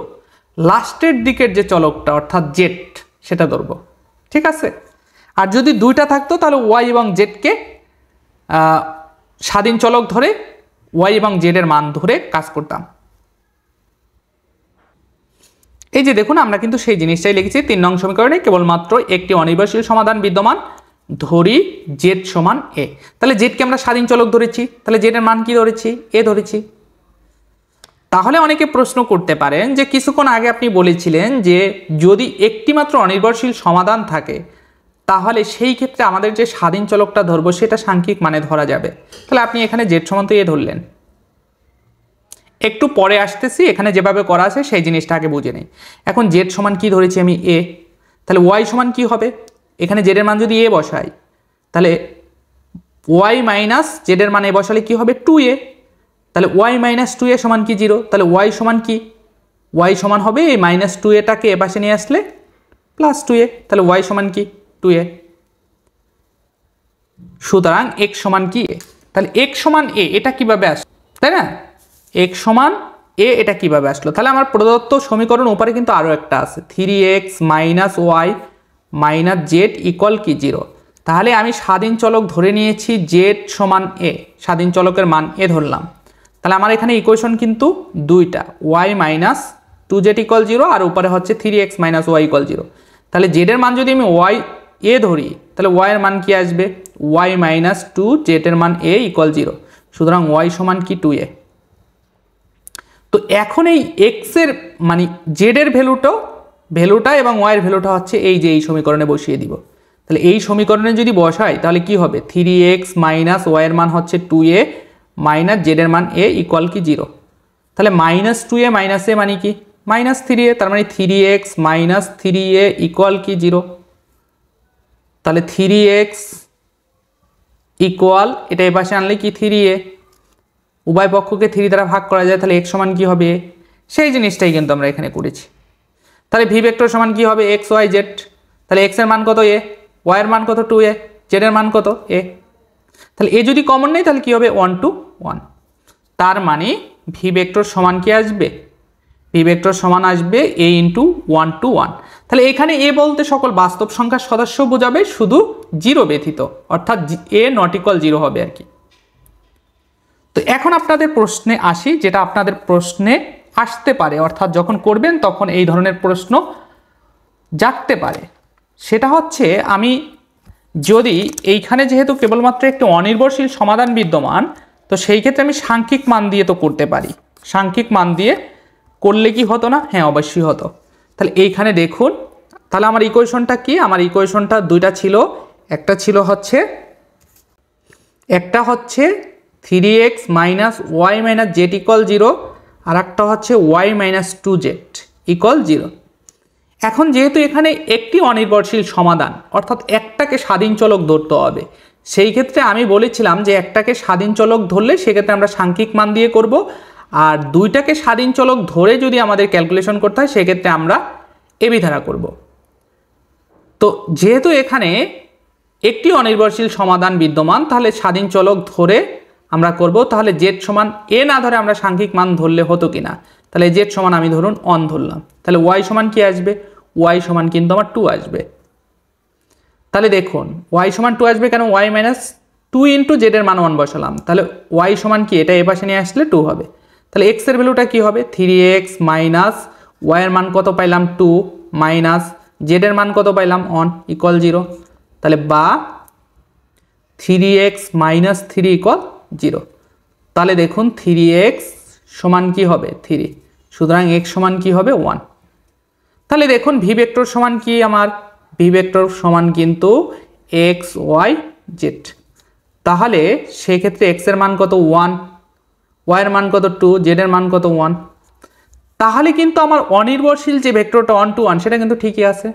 লাস্টের দিকের যে চলকটা অর্থাৎ জেড সেটা ধরব, ঠিক আছে। আর যদি 2টা থাকতো তাহলে ওয়াই এবং জেডকে স্বাধীন চলক ধরে ওয়াই এবং জেডের মান ধরে কাজ করতাম। এই যে দেখুন আমরা কিন্তু সেই জিনিসটাই লিখেছি, 3 নং সমীকরণে কেবলমাত্র একটি অনির্ভরশীল সমাধান বিদ্যমান, ধরি জেড সমান এ। তাহলে জেডকে আমরা স্বাধীন চলক ধরেছি, তাহলে জেডের মান কি ধরেছি, এ ধরেছি। তাহলে অনেকে প্রশ্ন করতে পারেন যে কিছুক্ষণ আগে আপনি বলেছিলেন যে যদি একটি মাত্র অনির্ভরশীল সমাধান থাকে তাহলে সেই ক্ষেত্রে আমাদের যে স্বাধীন চলকটা ধরবো সেটা সাংখ্যিক মানে ধরা যাবে। তাহলে আপনি এখানে জেড সমান তো এ ধরলেন, একটু পরে আসতেছি, এখানে যেভাবে করা আছে সেই জিনিসটা আগে বুঝে নেই। এখন জেড সমান কি ধরেছি আমি এ, তাহলে ওয়াই সমান কি হবে, এখানে জেডের মান যদি এ বসাই তাহলে ওয়াই মাইনাস জেডের মান এ বসালে কি হবে 2a, তাহলে ওয়াই মাইনাস 2a সমান কি 0, তাহলে ওয়াই সমান কি, ওয়াই সমান হবে এই মাইনাস 2aটাকে এ পাশে নিয়ে আসলে প্লাস 2a, তাহলে ওয়াই সমান কি 2a। সুতরাং x সমান কি a, তাহলে x সমান a এটা কিভাবে আসলো, তাই না, x সমান a এটা কিভাবে আসলো। তাহলে আমার প্রদত্ত সমীকরণ উপরে কিন্তু আরো একটা আছে 3x minus Y minus Z equal কি 0। তাহলে আমি স্বাধীন চলক ধরে নিয়েছি জেড সমান এ, স্বাধীন চলকের মান এ ধরলাম। তাহলে আমার এখানে ইকুয়েশন কিন্তু 2টা, y মাইনাস 2z ইকুয়াল 0 আর উপরে হচ্ছে 3x মাইনাস ওয়াই ইকুয়াল 0। তাহলে জেডের মান যদি আমি ওয়াই এ ধরি তাহলে y এর মান কি আসবে, y মাইনাস 2 জেড এর মান a ইকুয়াল 0, সুতরাং y সমান কি 2a। তো এখন এই x এর মানে জেড এর ভ্যালুটা এবং y এর ভ্যালুটা হচ্ছে এই যে এই সমীকরণে বসিয়ে দিব। তাহলে এই সমীকরণে যদি বসাই তাহলে কি হবে 3x মাইনাস ওয়াই এর মান হচ্ছে 2a মাইনাস জেড এর মান a ইকুয়াল কি 0। তাহলে মাইনাস 2a মাইনাস a মানে কি মাইনাস 3a, তার মানে 3x মাইনাস 3a ইকুয়াল কি 0। তাহলে 3x ইকুয়াল এটা এ পাশে আনলে কি 3a, উভয় পক্ষকে 3 দ্বারা ভাগ করা যায়, তাহলে x সমান কি হবে, সেই জিনিসটাই কিন্তু আমরা এখানে করেছি। তাহলে ভি ভেক্টর সমান কি হবে x y z, তাহলে x এর মান কত a, y এর মান কত 2a, z এর মান কত a। তাহলে এ যদি কমন নেই তাহলে কি হবে 1 to 1, তার মানে ভি ভেক্টর সমান কি আসবে, ভি ভেক্টর সমান আসবে a ইন্টু 1 to 1। তাহলে এখানে a বলতে সকল বাস্তব সংখ্যার সদস্য বোঝাবে শুধু 0 ব্যতীত, অর্থাৎ a নট ইকুয়াল 0 হবে আর কি। তো এখন আপনাদের প্রশ্নে আসি, যেটা আপনাদের প্রশ্নে আসতে পারে, অর্থাৎ যখন করবেন তখন এই ধরনের প্রশ্ন জাগতে পারে। সেটা হচ্ছে, আমি যদি এইখানে যেহেতু কেবলমাত্র একটি অনির্ভরশীল সমাধান বিদ্যমান, তো সেই ক্ষেত্রে আমি সাংখ্যিক মান দিয়ে তো করতে পারি। সাংখ্যিক মান দিয়ে করলে কি হতো না? হ্যাঁ, অবশ্যই হতো। তাহলে এইখানে দেখুন, তাহলে আমার ইকুয়েশনটা কি? আমার ইকুয়েশনটা দুইটা ছিল। একটা ছিল হচ্ছে 3x minus Y minus Z equal 0, আর একটা হচ্ছে ওয়াই মাইনাস 2z ইকুয়াল 0। এখন যেহেতু এখানে একটি অনির্ভরশীল সমাধান, অর্থাৎ একটাকে স্বাধীন চলক ধরতে হবে, সেই ক্ষেত্রে আমি বলেছিলাম যে একটাকে স্বাধীন চলক ধরলে সেক্ষেত্রে আমরা সাংখ্যিক মান দিয়ে করব, আর দুইটাকে স্বাধীন চলক ধরে যদি আমাদের ক্যালকুলেশন করতে হয় সেক্ষেত্রে আমরা এবি ধারা করব। তো যেহেতু এখানে একটি অনির্ভরশীল সমাধান বিদ্যমান, তাহলে স্বাধীন চলক ধরে আমরা করব। তাহলে জেড সমান এ না ধরে আমরা সাংখ্যিক মান ধরলে হতো কিনা? তাহলে জেড সমান আমি ধরুন 1 ধরলাম, তাহলে ওয়াই সমান কি আসবে? ওয়াই সমান কিন্তু আমার 2 আসবে। তাহলে দেখুন ওয়াই সমান 2 আসবে কেন? ওয়াই মাইনাস 2 ইন্টু জেডের মান 1 বসালাম, তাহলে ওয়াই সমান কি? এটা এ পাশে নিয়ে আসলে 2 হবে। তাহলে এক্স এর ভ্যালুটা কি হবে? 3x মাইনাস ওয়াইয়ের মান কত পাইলাম? 2 মাইনাস জেডের মান কত পাইলাম? 1 ইকুয়াল 0। তাহলে বা 3x মাইনাস 3 ইকুয়াল 0। তাহলে দেখুন 3x সমান কি হবে? 3, সুতরাং x সমান কি হবে? 1। তাহলে দেখুন ভি ভেক্টর সমান কি? আমার ভি ভেক্টর সমান কিন্তু এক্স ওয়াই জেড। তাহলে সেক্ষেত্রে x এর মান কত? 1, y এর মান কত? 2, z এর মান কত? 1। তাহলে কিন্তু আমার অনির্ভরশীল যে ভেক্টরটা 1 to 1 সেটা কিন্তু ঠিকই আছে।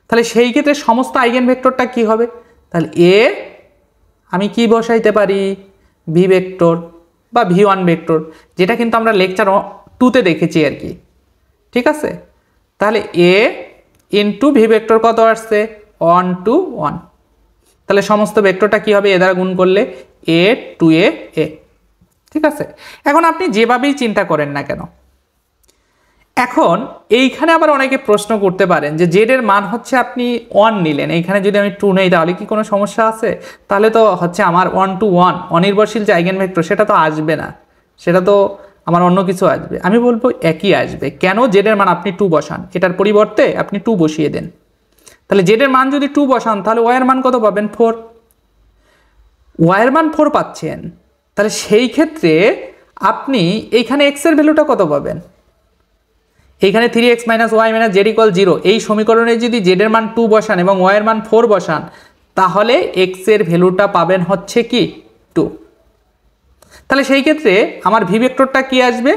তাহলে সেই ক্ষেত্রে সমস্ত আইগেন ভেক্টরটা কি হবে? তাহলে এ আমি কি বসাইতে পারি? ভি ভেক্টর বা v1 ভেক্টর, যেটা কিন্তু আমরা লেকচার 2তে দেখেছি আর কি। ঠিক আছে, তাহলে এ ইন্টু ভি ভেক্টর কত আসছে? 1 to 1। তাহলে সমস্ত ভেক্টরটা কি হবে? এ দ্বারা গুণ করলে a 2a a। ঠিক আছে, এখন আপনি যেভাবেই চিন্তা করেন না কেন, এখন এইখানে আবার অনেকে প্রশ্ন করতে পারেন যে জেড এর মান হচ্ছে আপনি 1 নিলেন, এইখানে যদি আমি 2 নেই তাহলে কি কোনো সমস্যা আছে? তাহলে তো হচ্ছে আমার 1 to 1 অনির্ভরশীল যে আইগেন ভেক্টর সেটা তো আসবে না, সেটা তো আমার অন্য কিছু আসবে। আমি বলবো একই আসবে। কেন? জেড এর মান আপনি 2 বসান, এটার পরিবর্তে আপনি 2 বসিয়ে দেন। তাহলে জেড এর মান যদি 2 বসান তাহলে ওয়াই এর মান কত পাবেন? 4। ওয়াই এর মান 4 পাচ্ছেন, তাহলে সেই ক্ষেত্রে আপনি এইখানে এক্স এর ভ্যালুটা কত পাবেন? এইখানে 3x minus Y minus Z equal 0, এই সমীকরণে যদি জেড এর মান 2 বসান এবং ওয়াই এর মান 4 বসান, তাহলে এক্স এর ভ্যালুটা পাবেন হচ্ছে কি? 2। তাহলে সেই ক্ষেত্রে আমার ভি ভেক্টরটা কি আসবে?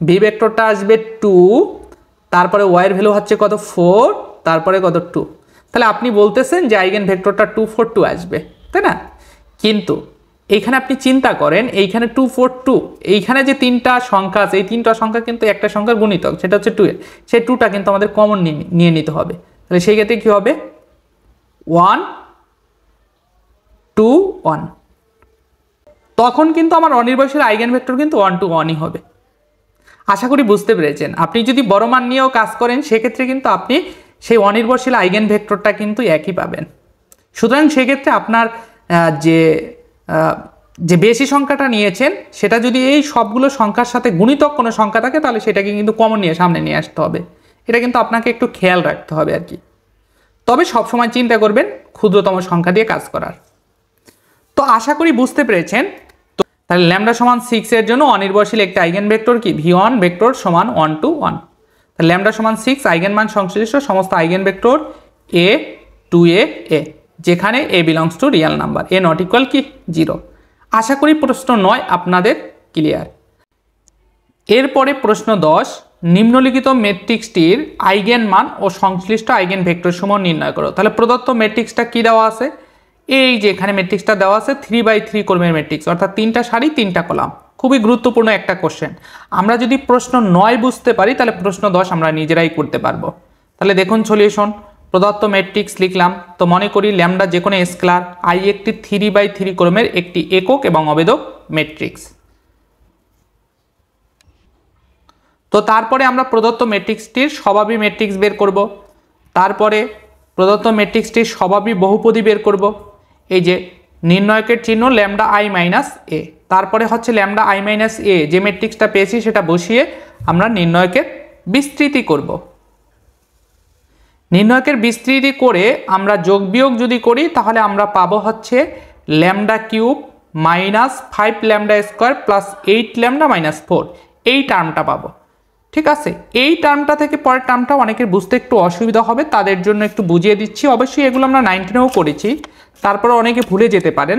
ভি ভেক্টরটা আসবে 2, তারপরে ওয়াই এর ভ্যালু হচ্ছে কত? 4, তারপরে কত? 2। তাহলে আপনি বলতেছেন যে আইগেন ভেক্টরটা 2 4 2 আসবে, তাই না? কিন্তু এইখানে আপনি চিন্তা করেন, এইখানে 2 4 2, এইখানে যে তিনটা সংখ্যা আছে এই তিনটা সংখ্যা কিন্তু একটা সংখ্যার গুণিতক, সেটা হচ্ছে 2 এর। সেই 2টা কিন্তু আমাদের কমন নিয়ে নিতে হবে। তাহলে সেই ক্ষেত্রে কি হবে? 1 2 1। তখন কিন্তু আমার অনির্ভরশীল আইগেন ভেক্টর কিন্তু 1 to 1ই হবে। আশা করি বুঝতে পেরেছেন। আপনি যদি বড় মান নিয়েও কাজ করেন সেক্ষেত্রে কিন্তু আপনি সেই অনির্ভরশীল আইগেন ভেক্টরটা কিন্তু একই পাবেন। সুতরাং সেক্ষেত্রে আপনার যে বেশি সংখ্যাটা নিয়েছেন সেটা যদি এই সবগুলো সংখ্যার সাথে গুণিতক কোনো সংখ্যা থাকে তাহলে সেটাকে কিন্তু কমন নিয়ে সামনে নিয়ে আসতে হবে। এটা কিন্তু আপনাকে একটু খেয়াল রাখতে হবে আর কি। তবে সবসময় চিন্তা করবেন ক্ষুদ্রতম সংখ্যা দিয়ে কাজ করার। তো আশা করি বুঝতে পেরেছেন। তো তাহলে ল্যামডা সমান 6 এর জন্য অনির্ভরশীল একটা আইগেন ভেক্টর কি? v1 ভেক্টর সমান 1 to 1। তাহলে ল্যামডা সমান 6, আইগেন মান সংশ্লিষ্ট সমস্ত eigen vector a 2a a, যেখানে a belongs to real number, a not equal কি? 0। আশা করি প্রশ্ন 9 আপনাদের ক্লিয়ার। এরপরে প্রশ্ন 10, নিম্নলিখিত ম্যাট্রিক্সটির আইগেন মান ও সংশ্লিষ্ট আইগেন ভেক্টর সমূহ নির্ণয় করো। তাহলে প্রদত্ত ম্যাট্রিক্সটা কি দেওয়া আছে? এই যে এখানে ম্যাট্রিক্সটা দেওয়া আছে 3/3 কর্মের ম্যাট্রিক্স, অর্থাৎ 3টা সারি 3টা কলাম। খুবই গুরুত্বপূর্ণ একটা কোশ্চেন। আমরা যদি প্রশ্ন 9 বুঝতে পারি তাহলে প্রশ্ন 10 আমরা নিজেরাই করতে পারবো। তাহলে দেখুন সলিউশন। প্রদত্ত ম্যাট্রিক্স লিখলাম, তো মনে করি ল্যামডা যে কোনো স্কেলার, আই একটি 3/3 ক্রমের একটি একক এবং অবেদক ম্যাট্রিক্স। তো তারপরে আমরা প্রদত্ত ম্যাট্রিক্সটির স্বভাবী ম্যাট্রিক্স বের করব। তারপরে প্রদত্ত ম্যাট্রিক্সটির স্বভাবী বহুপদী বের করব। এই যে নির্ণয়কের চিহ্ন ল্যামডা আই মাইনাস এ, তারপরে হচ্ছে ল্যামডা আই মাইনাস এ, যে ম্যাট্রিক্সটা পেয়েছি সেটা বসিয়ে আমরা নির্ণয়কের বিস্তৃতি করব। নির্ণয়কের বিস্তৃতি করে আমরা যোগ বিয়োগ যদি করি তাহলে আমরা পাবো হচ্ছে lambda cube minus 5 lambda square plus 8 lambda minus 4, এই টার্মটা পাবো। ঠিক আছে, এই টার্মটা থেকে পরের টার্মটা অনেকের বুঝতে একটু অসুবিধা হবে, তাদের জন্য একটু বুঝিয়ে দিচ্ছি। অবশ্যই এগুলো আমরা 19-এও করেছি, তারপরে অনেকে ভুলে যেতে পারেন,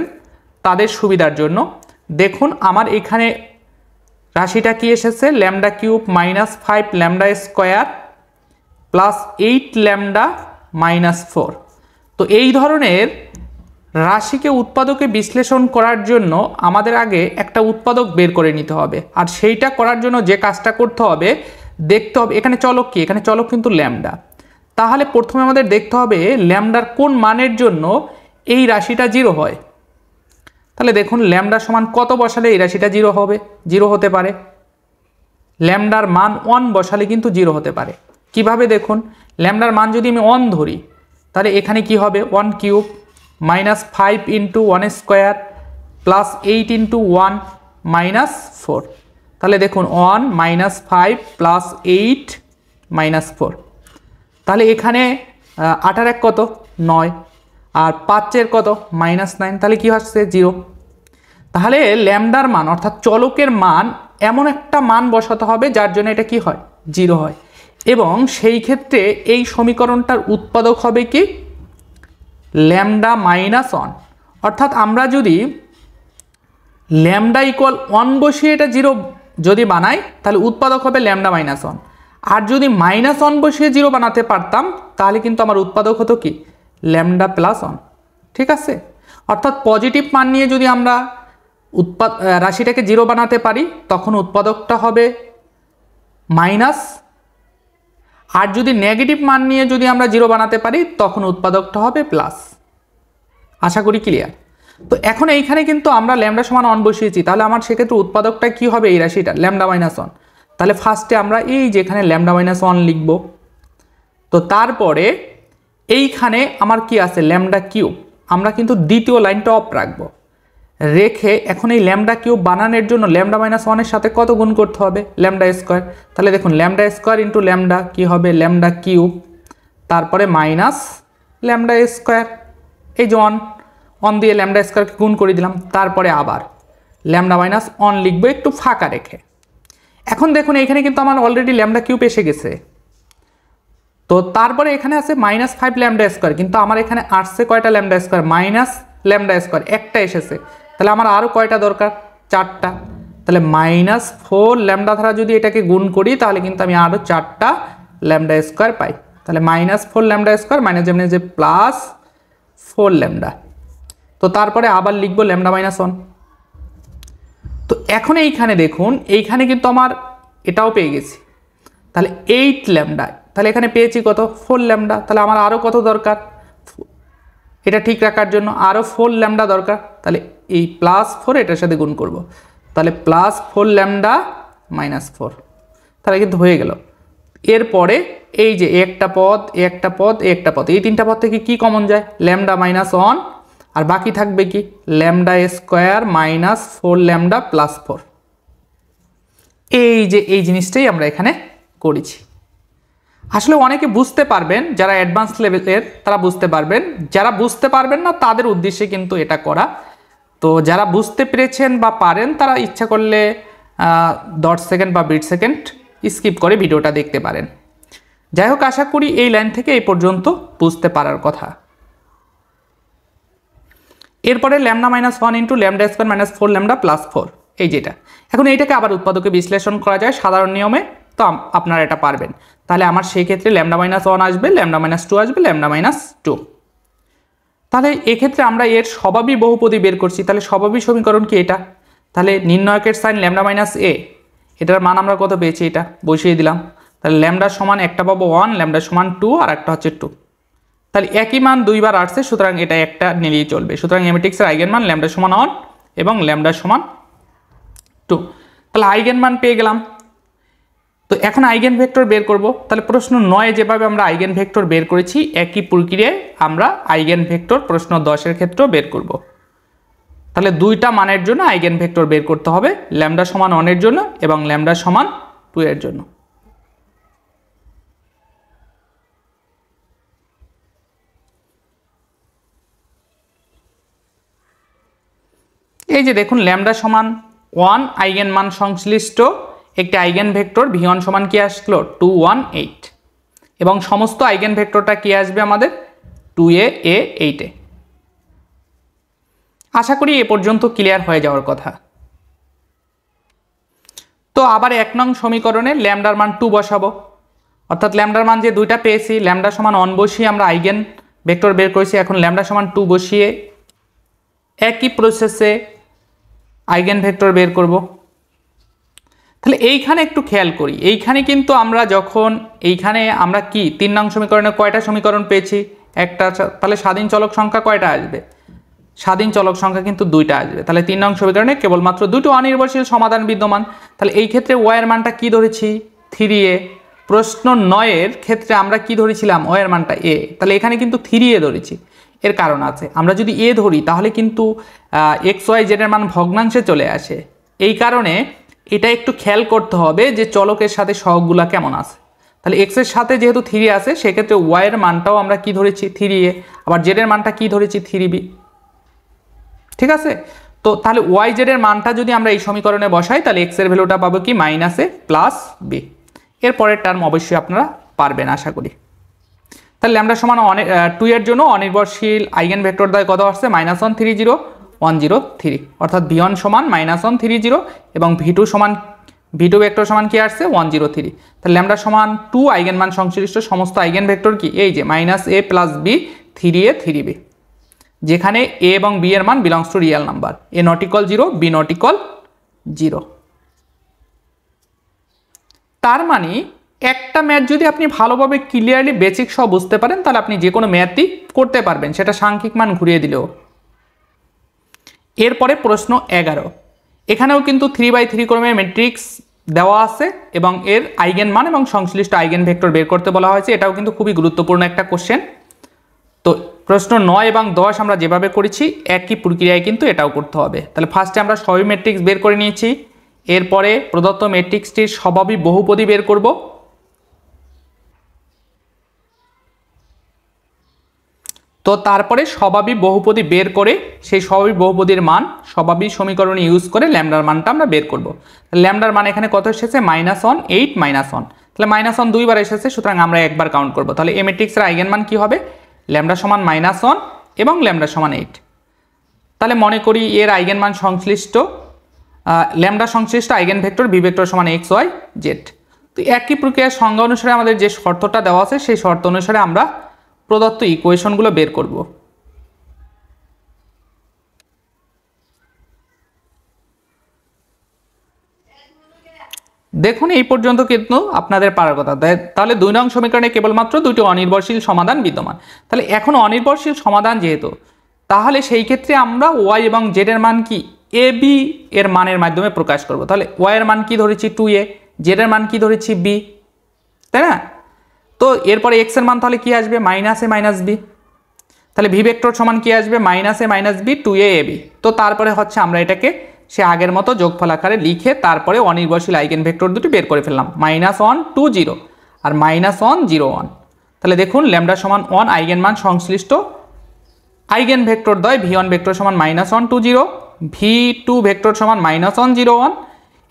তাদের সুবিধার জন্য দেখুন আমার এখানে রাশিটা কি এসেছে, lambda cube minus 5 lambda square plus 8 lambda minus 4। তো এই ধরনের রাশিকে উৎপাদকে বিশ্লেষণ করার জন্য আমাদের আগে একটা উৎপাদক বের করে নিতে হবে, আর সেইটা করার জন্য যে কাজটা করতে হবে, দেখতে হবে এখানে চলক কি, এখানে চলক কিন্তু ল্যামডা। তাহলে প্রথমে আমাদের দেখতে হবে ল্যামডার কোন মানের জন্য এই রাশিটা 0 হয়। তাহলে দেখুন ল্যামডা সমান কত বসালে এই রাশিটা 0 হবে, 0 হতে পারে। ল্যামডার মান 1 বসালে কিন্তু 0 হতে পারে। কিভাবে দেখুন, ল্যামডার মান যদি আমি 1 ধরি তাহলে এখানে কি হবে, 1 cube minus 5 into 1 square plus 8 into 1 minus 4। তাহলে দেখুন 1 মাইনাস 5 প্লাস 8 মাইনাস 4। তাহলে এখানে 8 কত 9, আর 5 কত -9, তাহলে কি হচ্ছে 0। তাহলে ল্যামডার মান অর্থাৎ চলকের মান এমন একটা মান বসাতে হবে যার জন্য এটা কি হয়, 0 হয়। এবং সেই ক্ষেত্রে এই সমীকরণটার উৎপাদক হবে কি, ল্যামডা মাইনাস 1। অর্থাৎ আমরা যদি ল্যামডা ইকুয়াল 1 বসিয়ে এটা 0 যদি বানাই তাহলে উৎপাদক হবে ল্যামডা মাইনাস 1। আর যদি -1 বসিয়ে 0 বানাতে পারতাম তাহলে কিন্তু আমার উৎপাদক হতো কি, ল্যামডা প্লাস 1। ঠিক আছে, অর্থাৎ পজিটিভ মান নিয়ে যদি আমরা রাশিটাকে 0 বানাতে পারি তখন উৎপাদকটা হবে মাইনাস, আর যদি নেগেটিভ মান নিয়ে যদি আমরা 0 বানাতে পারি তখন উৎপাদকটা হবে প্লাস। আশা করি ক্লিয়ার। তো এখন এইখানে কিন্তু আমরা ল্যামডা সমান 1 বসিয়েছি, তাহলে আমার সেক্ষেত্রে উৎপাদকটা কি হবে এই রাশিটা, ল্যামডা মাইনাস 1। তাহলে ফার্স্টে আমরা এই যেখানে ল্যামডা মাইনাস 1 লিখব। তো তারপরে এইখানে আমার কি আছে, ল্যামডা কিউব। আমরা কিন্তু দ্বিতীয় লাইনটা অফ রাখবো, রেখে এখন এই ল্যামডা কিউব বানানোর জন্য ল্যামডা মাইনাস 1-এর সাথে কত গুণ করতে হবে, ল্যামডা স্কোয়ার। তাহলে দেখুন ল্যামডা স্কোয়ার ইন্টু ল্যামডা কি হবে, ল্যামডা কিউব, তারপরে মাইনাস ল্যামডা স্কোয়ার, এই যে 1 দিয়ে ল্যামডা স্কোয়ারকে গুণ করে দিলাম, তারপরে আবার ল্যামডা মাইনাস 1 লিখবো একটু ফাঁকা রেখে। এখন দেখুন এখানে কিন্তু আমার অলরেডি ল্যামডা কিউব এসে গেছে। তো তারপরে এখানে আছে -5 ল্যামডা স্কোয়ার, কিন্তু আমার এখানে আসছে কয়টা lambda square, minus lambda square একটা এসেছে। তাহলে আমার আরও কয়টা দরকার, 4টা। তাহলে -4 ল্যামডা ধারা যদি এটাকে গুণ করি তাহলে কিন্তু আমি আরও 4টা ল্যামডা স্কোয়ার পাই। তাহলে -4 ল্যামডা স্কোয়ার মাইনাস যেমন যে প্লাস 4 ল্যামডা। তো তারপরে আবার লিখবো ল্যামডা মাইনাস 1। তো এখন এইখানে দেখুন এইখানে কিন্তু আমার এটাও পেয়ে গেছি, তাহলে 8 ল্যামডা। তাহলে এখানে পেয়েছি কত, 4 ল্যামডা। তাহলে আমার আরও কত দরকার, এটা ঠিক রাখার জন্য আরও 4 ল্যামডা দরকার। তাহলে এই +4 এটার সাথে গুণ করব, তাহলে +4 ল্যামডা মাইনাস 4। তাহলে কিন্তু হয়ে গেল। এরপরে এই যে একটা পদ, একটা পদ, একটা পদ, এই 3টা পদ থেকে কি কমন যায়, ল্যামডা মাইনাস 1, আর বাকি থাকবে কি lambda square minus 4 lambda plus 4। এই যে এই জিনিসটাই আমরা এখানে করেছি। আসলে অনেকে বুঝতে পারবেন, যারা অ্যাডভান্স লেভেলের তারা বুঝতে পারবেন, যারা বুঝতে পারবেন না তাদের উদ্দেশ্যে কিন্তু এটা করা। তো যারা বুঝতে পেরেছেন বা পারেন তারা ইচ্ছা করলে 10 সেকেন্ড বা 20 সেকেন্ড স্কিপ করে ভিডিওটা দেখতে পারেন। যাই হোক, আশা করি এই লাইন থেকে এই পর্যন্ত বুঝতে পারার কথা। এরপরে lambda minus 1 into lambda square minus 4 lambda plus 4, এই যেটা। এখন এইটাকে আবার উৎপাদকে বিশ্লেষণ করা যায় সাধারণ নিয়মে, তো আপনারা এটা পারবেন। তাহলে আমার সেই ক্ষেত্রে ল্যামডা মাইনাস 1 আসবে, ল্যামডা মাইনাস 2 আসবে, ল্যামডা মাইনাস 2। তাহলে এক্ষেত্রে আমরা এর স্বভাবী বহুপদী বের করছি। তাহলে স্বভাবী সমীকরণ কি এটা, তাহলে নির্ণয়কের সাইন ল্যামডা মাইনাস এ, এটার মান আমরা কত পেয়েছি, এটা বসিয়ে দিলাম। তাহলে ল্যামডা সমান একটা পাবো 1, ল্যামডা সমান 2, আর একটা হচ্ছে 2। তাহলে একই মান দুইবার আসছে, সুতরাং এটা একটা নিলেই চলবে। সুতরাং ম্যাট্রিক্সের আইগেন মান ল্যামডা সমান 1 এবং ল্যামডা সমান 2। তাহলে আইগেন মান পেয়ে গেলাম। তো এখন আইগেন ভেক্টর বের করব। তাহলে প্রশ্ন 9 যেভাবে আমরা আইগেন ভেক্টর বের করেছি একই প্রক্রিয়ায় আমরা আইগেন ভেক্টর প্রশ্ন 10-এর ক্ষেত্রেও বের করব। তাহলে দুইটা মানের জন্য আইগেন ভেক্টর বের করতে হবে, ল্যামডা সমান 1 এর জন্য এবং ল্যামডা সমান 2 এর জন্য। এই যে দেখুন ল্যামডা সমান 1 আইগেন মান সংশ্লিষ্ট একটি আইগেন ভেক্টর v1 সমান কি আসলো 2 1 8 এবং সমস্ত আইগেন ভেক্টরটা কি আসবে আমাদের 2a a 8 এ। আশা করি এ পর্যন্ত ক্লিয়ার হয়ে যাওয়ার কথা। তো আবার 1 নং সমীকরণে ল্যামডার মান 2 বসাবো, অর্থাৎ ল্যামডার মান যে দুইটা পেয়েছি ল্যামডা সমান 1 বসিয়ে আমরা আইগেন ভেক্টর বের করেছি, এখন ল্যামডা সমান 2 বসিয়ে একই প্রসেসে আইগেন ভেক্টর বের করব। তাহলে এইখানে একটু খেয়াল করি, এইখানে কিন্তু আমরা যখন এইখানে আমরা কি 3 নং সমীকরণে কয়টা সমীকরণ পেয়েছি একটা, তাহলে স্বাধীন চলক সংখ্যা কয়টা আসবে, স্বাধীন চলক সংখ্যা কিন্তু 2টা আসবে। তাহলে 3 নং সমীকরণে কেবলমাত্র 2টি অনির্ভরশীল সমাধান বিদ্যমান। তাহলে এই ক্ষেত্রে y এর মানটা কি ধরেছি 3a, প্রশ্ন 9 এর ক্ষেত্রে আমরা কি ধরেছিলাম y এর মানটা a, তাহলে এখানে কিন্তু 3a ধরেছি। এর কারণ আছে, আমরা যদি a ধরি তাহলে কিন্তু x y z এর মান ভগ্নাংশে চলে আসে, এই কারণে এটা একটু খেয়াল করতে হবে যে চলকের সাথে সহগগুলা কেমন আছে। তাহলে x এর সাথে যেহেতু 3 আছে সেক্ষেত্রে y এর মানটাও আমরা কি ধরেছি 3a, আবার z এর মানটা কি ধরেছি 3b, ঠিক আছে। তো তাহলে y z এর মানটা যদি আমরা এই সমীকরণে বসাই তাহলে x এর ভ্যালুটা পাবো কি -a প্লাস b। এর পরের টার্ম অবশ্যই আপনারা পারবেন আশা করি। তাহলে ল্যামডা সমান 2 এর জন্য অনির্ভরশীল আইগেন ভেক্টর দ্বয় কত আসছে -1 3 0 1 0 3, অর্থাৎ v1 সমান -1 3 0 এবং v2 ভেক্টর সমান কি আসছে 1 0 3। তাহলে ল্যামডা সমান 2 আইগেন মান সংশ্লিষ্ট সমস্ত আইগেন ভেক্টর কি এই যে -a plus b 3a 3b, যেখানে a এবং b এর মান belongs to real number, a not equal 0 b not equal 0। তার মানে একটা ম্যাথ যদি আপনি ভালোভাবে ক্লিয়ারলি বেসিক সহ বুঝতে পারেন তাহলে আপনি যে কোনো ম্যাথই করতে পারবেন, সেটা সাংখ্যিক মান ঘুরিয়ে দিলেও। এরপরে প্রশ্ন 11, এখানেও কিন্তু 3/3 ক্রমের ম্যাট্রিক্স দেওয়া আছে এবং এর আইগেন মান এবং সংশ্লিষ্ট আইগেন ভেক্টর বের করতে বলা হয়েছে। এটাও কিন্তু খুবই গুরুত্বপূর্ণ একটা কোশ্চেন। তো প্রশ্ন 9 এবং 10 আমরা যেভাবে করেছি একই প্রক্রিয়ায় কিন্তু এটাও করতে হবে। তাহলে ফার্স্টে আমরা সবই ম্যাট্রিক্স বের করে নিয়েছি, এরপরে প্রদত্ত ম্যাট্রিক্সটির স্বভাবী বহুপদী বের করব। তো তারপরে স্বভাবী বহুপদী বের করে সেই স্বভাবী বহুপদীর মান স্বভাবী সমীকরণ ইউজ করে ল্যামডার মানটা আমরা বের করব। ল্যামডার মান এখানে কত এসেছে -1 8 -1, তাহলে -1 দুইবার এসেছে, সুতরাং আমরা একবার কাউন্ট করব। তাহলে এই ম্যাট্রিক্সের আইগেন মান কি হবে ল্যামডা সমান -1 এবং ল্যামডা সমান 8। তাহলে মনে করি এর আইগেন মান সংশ্লিষ্ট ল্যামডা সংশ্লিষ্ট আইগেন ভেক্টর ভি ভেক্টর সমান x y z। তো একই প্রক্রিয়ার সংজ্ঞা অনুসারে আমাদের যে শর্তটা দেওয়া আছে সেই শর্ত অনুসারে আমরা প্রদত্ত ইকুয়েশনগুলো বের করব। দেখুন এই পর্যন্ত কিন্তু আপনাদের পারার কথা। তাহলে 2 নং সমীকরণে কেবলমাত্র দুটি অনির্ভরশীল সমাধান বিদ্যমান। তাহলে এখন অনির্ভরশীল সমাধান যেহেতু, তাহলে সেই ক্ষেত্রে আমরা y এবং z এর মান কি a b এর মানের মাধ্যমে প্রকাশ করব। তাহলে y এর মান কি ধরেছি 2a, z এর মান কি ধরেছি b, তাই না। তো এরপরে x এর মান তাহলে কি আসবে -a - b, তাহলে ভি ভেক্টর সমান কি আসবে -a - b 2a ab। তো তারপরে হচ্ছে আমরা এটাকে সে আগের মতো যোগফল আকারে লিখে তারপরে অনির্ভরশীল আইগেন ভেক্টর দুটি বের করে ফেললাম, -1 2 0 আর -1 0 1। তাহলে দেখুন ল্যামডা সমান 1 আইগেন মান সংশ্লিষ্ট আইগেন ভেক্টর দ্বয় v1 ভেক্টর সমান -1 2 0, v2 ভেক্টর সমান -1 0 1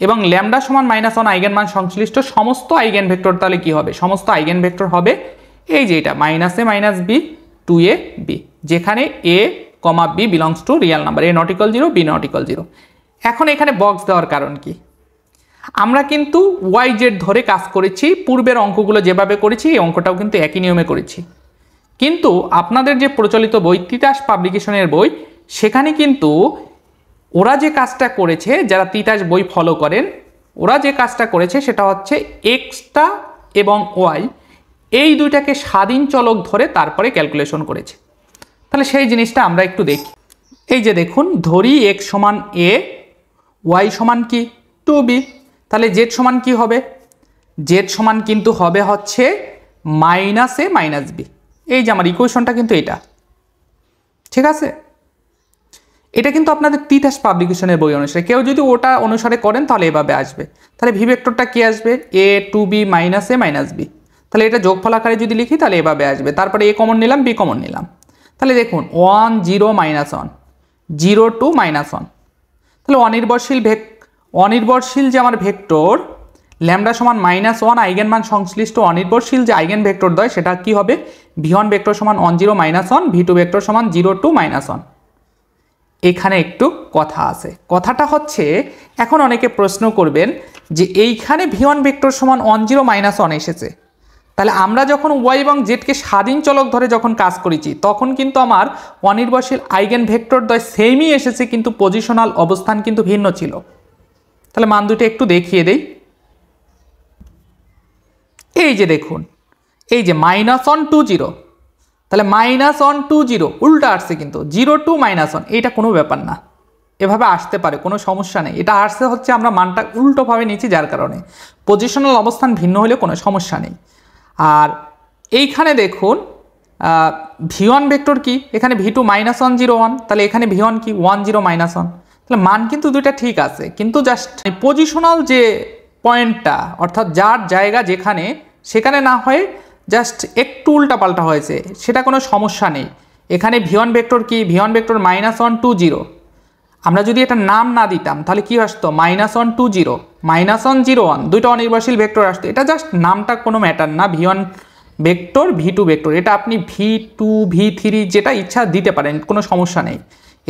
এবং ল্যামডা সমান -1 আইগেন মান সংশ্লিষ্ট সমস্ত আইগেন ভেক্টর। তাহলে কি হবে সমস্ত আইগেন ভেক্টর হবে এই যে এটা -a - b 2a b, যেখানে a, b belongs to real number, a not equal 0 b not equal 0। এখন এখানে বক্স দেওয়ার কারণ কি, আমরা কিন্তু yz ধরে কাজ করেছি, পূর্বের অঙ্কগুলো যেভাবে করেছি এই অঙ্কটাও কিন্তু একই নিয়মে করেছি, কিন্তু আপনাদের যে প্রচলিত বই তিতাস পাবলিকেশনের বই সেখানে কিন্তু ওরা যে কাজটা করেছে, যারা তিতাস বই ফলো করেন ওরা যে কাজটা করেছে সেটা হচ্ছে এক্সটা এবং ওয়াই এই দুইটাকে স্বাধীন চলক ধরে তারপরে ক্যালকুলেশন করেছে। তাহলে সেই জিনিসটা আমরা একটু দেখি। এই যে দেখুন ধরি x সমান a, y সমান কি 2b, তাহলে z সমান কি হবে, z সমান কিন্তু হবে হচ্ছে -a - b। এই যে আমার ইকুয়েশনটা কিন্তু এটা, ঠিক আছে। এটা কিন্তু আপনাদের তিতাস পাবলিকেশনের বই অনুসারে, কেউ যদি ওটা অনুসারে করেন তাহলে এভাবে আসবে। তাহলে ভি ভেক্টরটা কি আসবে, এ to b minus a minus b. তাহলে এটা যোগফল আকারে যদি লিখি তাহলে এভাবে আসবে, তারপরে এ কমন নিলাম, বি কমন নিলাম। তাহলে দেখুন 1 0 -1 0 2 -1। তাহলে অনির্ভরশীল যে আমার ভেক্টর ল্যামডা সমান -1 আইগেন মান সংশ্লিষ্ট অনির্ভরশীল যে আইগেন ভেক্টর দেয় সেটা কি হবে, ভি1 ভেক্টর সমান 1 0 -1, ভি2 ভেক্টর সমান 0 2 -1। এখানে একটু কথা আছে, কথাটা হচ্ছে এখন অনেকে প্রশ্ন করবেন যে এইখানে ভি1 ভেক্টর সমান 1 0 -1 এসেছে, তাহলে আমরা যখন ওয়াই এবং জেডকে স্বাধীন চলক ধরে যখন কাজ করেছি তখন কিন্তু আমার অনির্ভরশীল আইগেন ভেক্টর দ্বয় সেমই এসেছে, কিন্তু পজিশনাল অবস্থান কিন্তু ভিন্ন ছিল। তাহলে মান দুটো একটু দেখিয়ে দেই। এই যে দেখুন, এই যে -1 2 0, তাহলে -1 2 0 উল্টা আসছে, কিন্তু 0 2 -1 এইটা কোনো ব্যাপার না, এভাবে আসতে পারে, কোনো সমস্যা নেই। এটা আসছে হচ্ছে আমরা মানটা উল্টোভাবে নিয়েছি, যার কারণে পজিশনাল অবস্থান ভিন্ন হলে কোনো সমস্যা নেই। আর এইখানে দেখুন ভি1 ভেক্টর কি, এখানে ভি2 -1 0 1, তাহলে এখানে ভি1 কি 1 0 -1। তাহলে মান কিন্তু দুইটা ঠিক আছে, কিন্তু জাস্ট পজিশনাল যে পয়েন্টটা অর্থাৎ যার জায়গা যেখানে সেখানে না হয়ে জাস্ট একটু উল্টাপাল্টা হয়েছে, সেটা কোনো সমস্যা নেই। এখানে ভি1 ভেক্টর কি, ভি1 ভেক্টর -1 2 0। আমরা যদি এটা নাম না দিতাম তাহলে কি আসতো, -1 2 0 -1 0 1, দুইটা অনির্ভরশীল ভেক্টর আসতো। এটা জাস্ট নামটা কোনো ম্যাটার না, ভি1 ভেক্টর ভি2 ভেক্টর, এটা আপনি ভি2 ভি3 যেটা ইচ্ছা দিতে পারেন, কোনো সমস্যা নেই।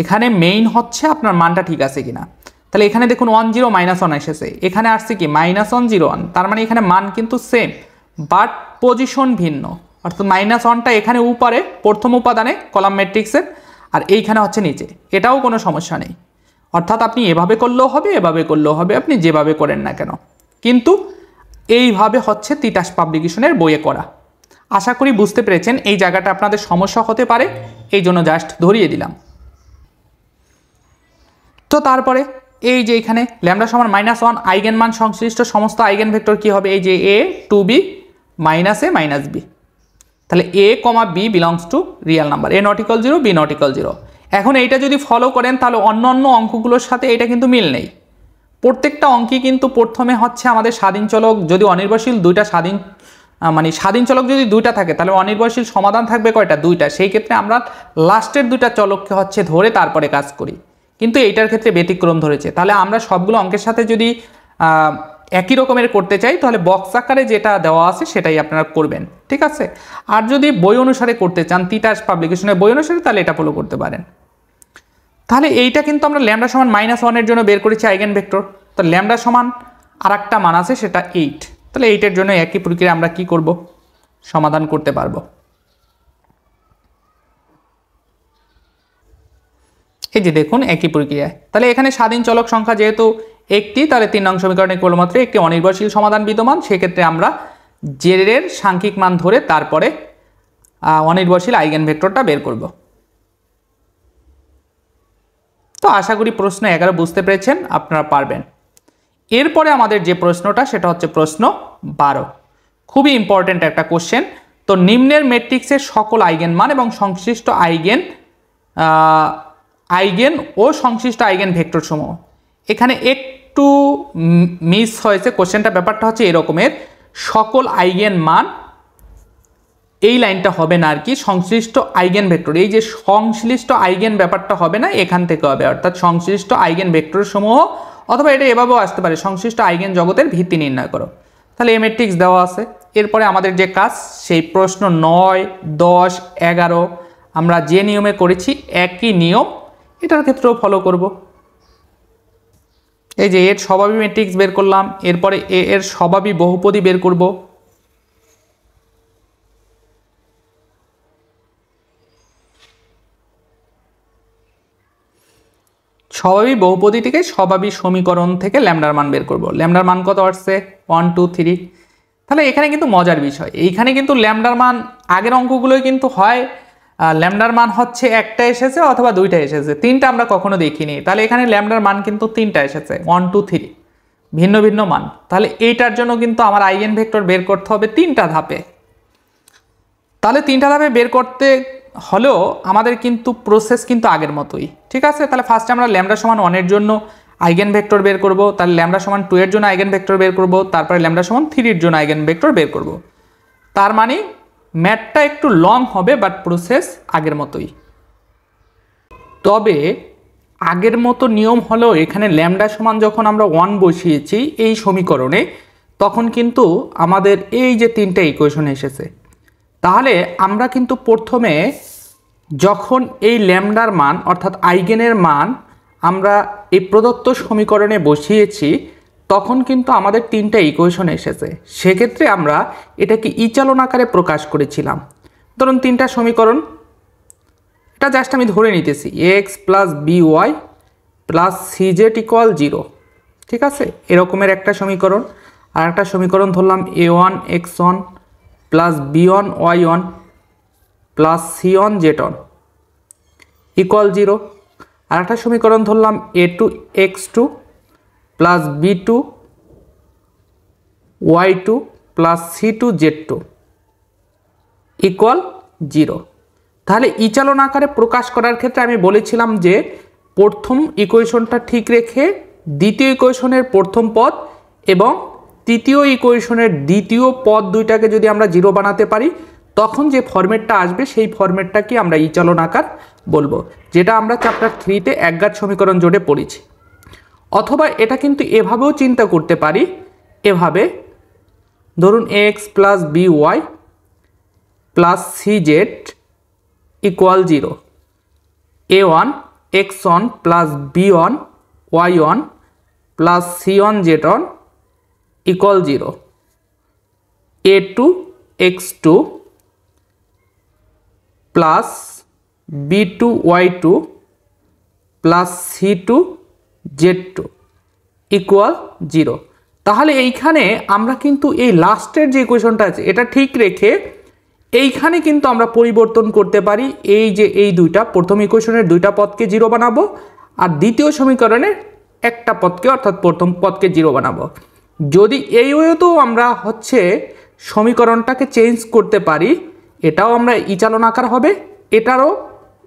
এখানে মেইন হচ্ছে আপনার মানটা ঠিক আছে কিনা। তাহলে এখানে দেখুন 1 0 -1 এসেছে, এখানে আসছে কি -1 0 1, তার মানে এখানে মান কিন্তু সেম বাট পজিশন ভিন্ন, অর্থাৎ -1টা এখানে উপরে প্রথম উপাদানে কলাম ম্যাট্রিক্সের, আর এইখানে হচ্ছে নিচে, এটাও কোনো সমস্যা নেই। অর্থাৎ আপনি এভাবে করলেও হবে, এভাবে করলেও হবে, আপনি যেভাবে করেন না কেন, কিন্তু এইভাবে হচ্ছে তিতাস পাবলিকেশনের বইয়ে করা। আশা করি বুঝতে পেরেছেন, এই জায়গাটা আপনাদের সমস্যা হতে পারে, এই জন্য জাস্ট ধরিয়ে দিলাম। তো তারপরে এই যে এখানে ল্যামডা সমান -1 আইগেন মান সংশ্লিষ্ট সমস্ত আইগেন ভেক্টর কি হবে, এই যে a to b minus a minus b. তাহলে a comma b belongs to real number, a not equal 0 b not equal 0। এখন এইটা যদি ফলো করেন তাহলে অন্য অঙ্কগুলোর সাথে এটা কিন্তু মিল নেই। প্রত্যেকটা অঙ্কই কিন্তু প্রথমে হচ্ছে আমাদের স্বাধীন চলক, যদি অনির্ভরশীল দুইটা স্বাধীন চলক যদি দুইটা থাকে তাহলে অনির্ভরশীল সমাধান থাকবে কয়টা, দুইটা। সেই ক্ষেত্রে আমরা লাস্টের দুইটা চলককে হচ্ছে ধরে তারপরে কাজ করি, কিন্তু এইটার ক্ষেত্রে ব্যতিক্রম ধরেছে। তাহলে আমরা সবগুলো অঙ্কের সাথে যদি একই রকমের করতে চাই তাহলে বক্স আকারে যেটা দেওয়া আছে সেটাই আপনারা করবেন, ঠিক আছে। আর যদি বই অনুসারে করতে চান, তিতাস পাবলিকেশনের বই অনুসারে, তাহলে এটা ফলো করতে পারেন। তাহলে এইটা কিন্তু আমরা ল্যামডা সমান -1 এর জন্য বের করেছি আইগেন ভেক্টর। তো ল্যামডা সমান আর একটা মান আছে সেটা 8, তাহলে 8 এর জন্য একই প্রক্রিয়া আমরা কি করব, সমাধান করতে পারবো। এই যে দেখুন একই প্রক্রিয়ায়, তাহলে এখানে স্বাধীন চলক সংখ্যা যেহেতু একটি, তাহলে 3 নং সমীকরণে কেবলমাত্র একটি অনির্ভরশীল সমাধান বিদ্যমান, সেক্ষেত্রে আমরা জেডের সাংখ্যিক মান ধরে তারপরে অনির্ভরশীল আইগেন ভেক্টরটা বের করব। তো আশা করি প্রশ্ন 11 বুঝতে পেরেছেন, আপনারা পারবেন। এরপরে আমাদের যে প্রশ্নটা সেটা হচ্ছে প্রশ্ন 12, খুবই ইম্পর্টেন্ট একটা কোশ্চেন। তো নিম্নের ম্যাট্রিক্সের সকল আইগেন মান এবং সংশ্লিষ্ট আইগেন ও সংশ্লিষ্ট আইগেন ভেক্টর সমূহ। এখানে একটু মিস হয়েছে কোশ্চেনটা, ব্যাপারটা হচ্ছে এরকমের, সকল আইগেন মান এই লাইনটা হবে না আর কি, সংশ্লিষ্ট আইগেন ভেক্টর, এই যে সংশ্লিষ্ট আইগেন ব্যাপারটা হবে না, এখান থেকে হবে, অর্থাৎ সংশ্লিষ্ট আইগেন ভেক্টর সমূহ, অথবা এটা এভাবেও আসতে পারে সংশ্লিষ্ট আইগেন জগতের ভিত্তি নির্ণয় করো। তাহলে এই ম্যাট্রিক্স দেওয়া আছে। এরপরে আমাদের যে কাজ, সেই প্রশ্ন 9 10 11 আমরা যে নিয়মে করেছি একই নিয়ম এটার ক্ষেত্রেও ফলো করব। এই যে এর স্বভাবী ম্যাট্রিক্স বের করলাম, এরপরে এর স্বভাবী বহুপদী বের করব। স্বভাবী বহুপদী থেকে স্বভাবী সমীকরণ থেকে ল্যামডার মান বের করব। ল্যামডার মান কত আসছে, 1 2 3। তাহলে এখানে কিন্তু মজার বিষয়, এইখানে কিন্তু ল্যামডার মান আগের অঙ্কগুলোই কিন্তু হয় ল্যামডার মান হচ্ছে একটা এসেছে অথবা দুইটা এসেছে, তিনটা আমরা কখনো দেখিনি। তাহলে এখানে ল্যামডার মান কিন্তু তিনটা এসেছে, 1 2 3, ভিন্ন ভিন্ন মান। তাহলে এইটার জন্য কিন্তু আমার আইগেন ভেক্টর বের করতে হবে তিনটা ধাপে। তাহলে তিনটা ধাপে বের করতে হলেও আমাদের কিন্তু প্রসেস কিন্তু আগের মতোই, ঠিক আছে। তাহলে ফার্স্টে আমরা ল্যামডা সমান 1 এর জন্য আইগেন ভেক্টর বের করব, তাহলে ল্যামডা সমান 2 এর জন্য আইগেন ভেক্টর বের করব, তারপরে ল্যামডা সমান 3 এর জন্য আইগেন ভেক্টর বের করব। তার মানে ম্যাথটা একটু লং হবে, বাট প্রসেস আগের মতোই। তবে আগের মতো নিয়ম হলো এখানে ল্যামডা সমান যখন আমরা 1 বসিয়েছি এই সমীকরণে, তখন কিন্তু আমাদের এই যে 3টা ইকুয়েশন এসেছে। তাহলে আমরা কিন্তু প্রথমে যখন এই ল্যামডার মান অর্থাৎ আইগেনের মান আমরা এই প্রদত্ত সমীকরণে বসিয়েছি, তখন কিন্তু আমাদের 3টা ইকুয়েশন এসেছে। সেক্ষেত্রে আমরা এটাকে ইচালন আকারে প্রকাশ করেছিলাম। ধরুন 3টা সমীকরণ, এটা জাস্ট আমি ধরে নিতেছি x plus by plus CZ equal 0, ঠিক আছে। এরকমের একটা সমীকরণ। আর একটা সমীকরণ ধরলাম a1 x1 plus b1 y1 plus c1 z1 equal 0। আর একটা সমীকরণ ধরলাম a2 x2 plus b2 y2 plus c2 z2 equal 0। তাহলে ইচালন আকারে প্রকাশ করার ক্ষেত্রে আমি বলেছিলাম যে প্রথম ইকুয়েশনটা ঠিক রেখে দ্বিতীয় ইকুয়েশনের প্রথম পদ এবং তৃতীয় ইকুয়েশনের দ্বিতীয় পদ দুইটাকে যদি আমরা 0 বানাতে পারি, তখন যে ফরম্যাটটা আসবে সেই ফরম্যাটটাকে আমরা ইচালন আকার বলবো, যেটা আমরা চ্যাপ্টার 3-তে একঘাত সমীকরণ জোটে পড়েছি। অথবা এটা কিন্তু এভাবেও চিন্তা করতে পারি, এভাবে ধরুন x plus by plus CZ equal 0, a1 x1 plus b1 y1 plus c1 z1 equal 0, a2 x2 plus b2 y2 plus c2 z2 equal 0। তাহলে এইখানে আমরা কিন্তু এই লাস্টের যে ইকুয়েশনটা আছে এটা ঠিক রেখে এইখানে কিন্তু আমরা পরিবর্তন করতে পারি। এই যে এই দুইটা প্রথম ইকুয়েশনের দুইটা পদকে 0 বানাবো, আর দ্বিতীয় সমীকরণের একটা পদকে অর্থাৎ প্রথম পদকে 0 বানাবো। যদি এই ওয়েতেও আমরা সমীকরণটাকে চেঞ্জ করতে পারি, এটাও আমরা ইচালন আকার হবে, এটারও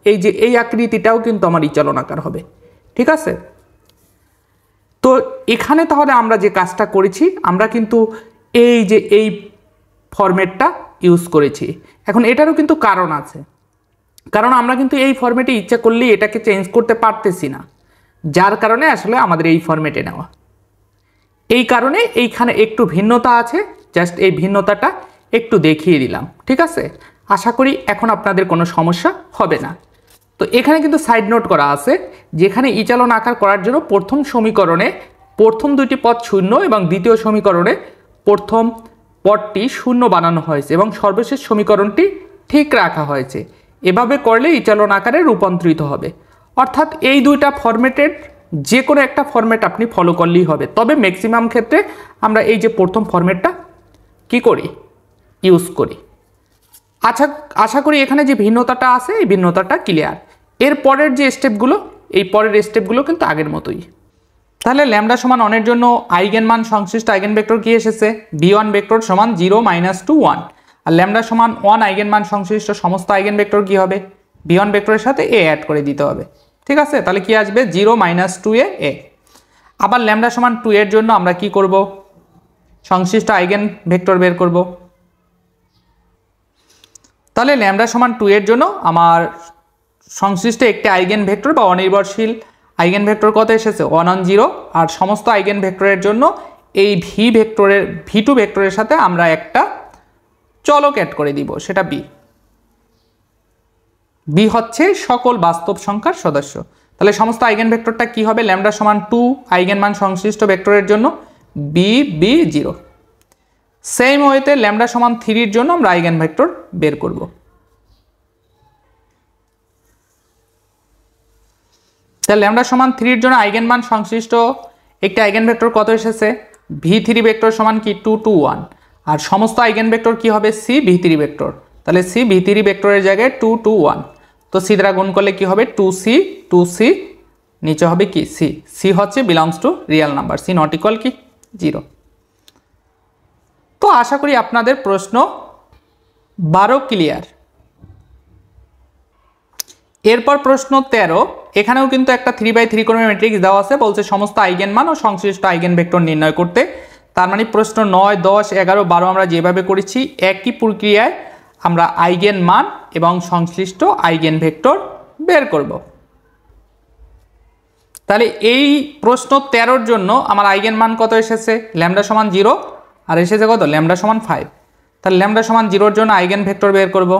এই যে এই আকৃতিটাও কিন্তু আমার ইচালন আকার হবে, ঠিক আছে। তো এখানে তাহলে আমরা যে কাজটা করেছি, আমরা কিন্তু এই যে এই ফরম্যাটটা ইউজ করেছি। এখন এটারও কিন্তু কারণ আছে, কারণ আমরা কিন্তু এই ফরম্যাটে ইচ্ছা করলেই এটাকে চেঞ্জ করতে পারতেছি না, যার কারণে আসলে আমাদের এই ফরম্যাটে নেওয়া। এই কারণে এইখানে একটু ভিন্নতা আছে, জাস্ট এই ভিন্নতাটা একটু দেখিয়ে দিলাম, ঠিক আছে। আশা করি এখন আপনাদের কোনো সমস্যা হবে না। তো এখানে কিন্তু সাইড নোট করা আছে, যেখানে ইচালন আকার করার জন্য প্রথম সমীকরণে প্রথম দুইটি পদ 0 এবং দ্বিতীয় সমীকরণে প্রথম পদটি 0 বানানো হয়েছে এবং সর্বশেষ সমীকরণটি ঠিক রাখা হয়েছে। এভাবে করলে ইচালন আকারে রূপান্তরিত হবে। অর্থাৎ এই দুইটা ফরম্যাটের যে কোনো একটা ফরম্যাট আপনি ফলো করলেই হবে। তবে ম্যাক্সিমাম ক্ষেত্রে আমরা এই যে প্রথম ফরম্যাটটা কি করি, ইউজ করি। আশা করি এখানে যে ভিন্নতাটা আছে এই ভিন্নতাটা ক্লিয়ার। এর পরের যে স্টেপগুলো, এই পরের স্টেপগুলো কিন্তু আগের মতোই। তাহলে ল্যামডা সমান 1 এর জন্য আইগেন মান সংশ্লিষ্ট আইগেন ভেক্টর কি এসেছে, b1 ভেক্টর সমান 0 - 2 1। আর ল্যামডা সমান 1 আইগেন মান সংশ্লিষ্ট সমস্ত আইগেন ভেক্টর কি হবে, b1 ভেক্টরের সাথে a অ্যাড করে দিতে হবে, ঠিক আছে। তাহলে কি আসবে 0 - 2 a। আবার ল্যামডা সমান 2 এর জন্য আমরা কি করব, সংশ্লিষ্ট আইগেন ভেক্টর বের করব। তাহলে ল্যামডা সমান 2 এর জন্য আমার সংশ্লিষ্ট একটি আইগেন ভেক্টর বা অনির্ভরশীল আইগেন ভেক্টর কত এসেছে 1 1 0। আর সমস্ত আইগেন ভেক্টরের জন্য এই v2 ভেক্টরের সাথে আমরা একটা চলক অ্যাড করে দিব, সেটা b হচ্ছে সকল বাস্তব সংখ্যার সদস্য। তাহলে সমস্ত আইগেন ভেক্টরটা কি হবে, ল্যামডা সমান 2 আইগেন মান সংশ্লিষ্ট ভেক্টরের জন্য b 0। সেম ওয়েতে ল্যামডা সমান 3 এর জন্য আমরা আইগেন ভেক্টর বের করব। তাহলে ল্যামডা সমান 3 এর জন্য আইগেন মান সংশ্লিষ্ট একটি আইগেন ভেক্টর কত এসেছে, v3 ভেক্টর সমান কি 2 2 1। আর সমস্ত আইগেন ভেক্টর কি হবে, c v3 ভেক্টর। তাহলে c v3 ভেক্টরের জায়গায় 2 2 1, তো c দ্বারা গুণ করলে কি হবে 2c, নিচে হবে কি c হচ্ছে belongs to real number, c not equal কি 0। তো আশা করি আপনাদের প্রশ্ন 12 ক্লিয়ার। এরপর প্রশ্ন 13, এখানেও কিন্তু একটা 3/3 ক্রমের ম্যাট্রিক্স দেওয়া আছে, বলছে সমস্ত আইগেন মান ও সংশ্লিষ্ট আইগেন ভেক্টর নির্ণয় করতে। তার মানে প্রশ্ন 9, 10, 11, 12 আমরা যেভাবে করেছি একই প্রক্রিয়ায় আমরা আইগেন মান এবং সংশ্লিষ্ট আইগেন ভেক্টর বের করব। তাহলে এই প্রশ্ন 13 জন্য আমার আইগেন মান কত এসেছে? ল্যামডা সমান 0 আর এসেছে কত? ল্যামডা সমান 5। তাহলে ল্যামডা সমান 0 জন্য আইগেন ভেক্টর বের করব।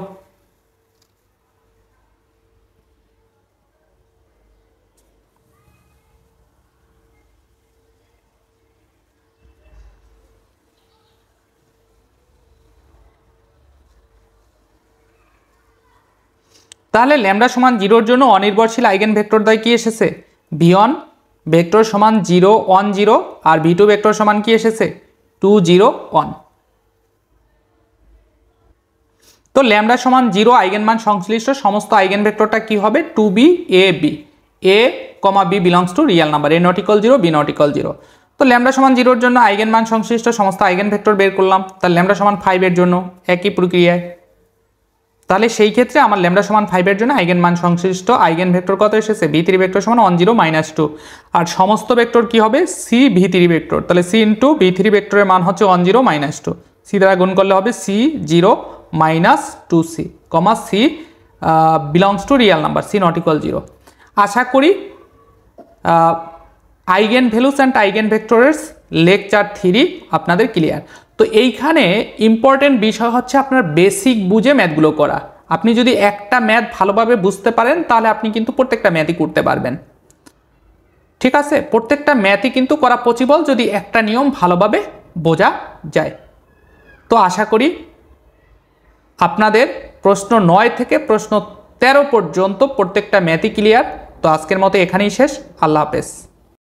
তাহলে ল্যামডা সমান 0 জন্য অনির্ভরশীল আইগেন ভেক্টর দ্বয় কি এসেছে? v1 ভেক্টর সমান 0, 1, 0 আর v2 ভেক্টর সমান কি এসেছে? 2, 0, 1। তো ল্যামডা সমান 0 আইগেন মান সংশ্লিষ্ট সমস্ত আইগেন ভেক্টরটা কি হবে? 2b a b, a, b belongs to real number, a not equal 0, b not equal 0। তো ল্যামডা সমান 0 এর জন্য আইগেন মান সংশ্লিষ্ট সমস্ত আইগেন ভেক্টর বের করলাম। তাহলে ল্যামডা সমান 5 এর জন্য একই প্রক্রিয়ায়। তাহলে সেই ক্ষেত্রে আমার ল্যামডা সমান 5 এর জন্য আইগেন মান সংশ্লিষ্ট আইগেন ভেক্টর কত এসেছে? v3 ভেক্টর সমান 1, 0, -2 আর সমস্ত ভেক্টর কি হবে? c v3 vector. তাহলে c ইনটু v3 ভেক্টরের মান হচ্ছে 1, 0, -2, c দ্বারা গুণ করলে হবে c 0 -2c, c belongs to real number, c not equal 0। আশা করি আইগেন ভ্যালুস অ্যান্ড আইগেন ভেক্টরের লেকচার 3 আপনাদের ক্লিয়ার। তো এইখানে ইম্পর্টেন্ট বিষয় হচ্ছে আপনার বেসিক বুঝে ম্যাথগুলো করা। আপনি যদি একটা ম্যাথ ভালোভাবে বুঝতে পারেন তাহলে আপনি কিন্তু প্রত্যেকটা ম্যাথই করতে পারবেন। ঠিক আছে, প্রত্যেকটা ম্যাথই কিন্তু করা পসিবল যদি একটা নিয়ম ভালোভাবে বোঝা যায়। তো আশা করি আপনাদের প্রশ্ন 9 থেকে প্রশ্ন 13 পর্যন্ত প্রত্যেকটা ম্যাথই ক্লিয়ার। তো আজকের মতো এখানেই শেষ। আল্লাহ হাফেজ।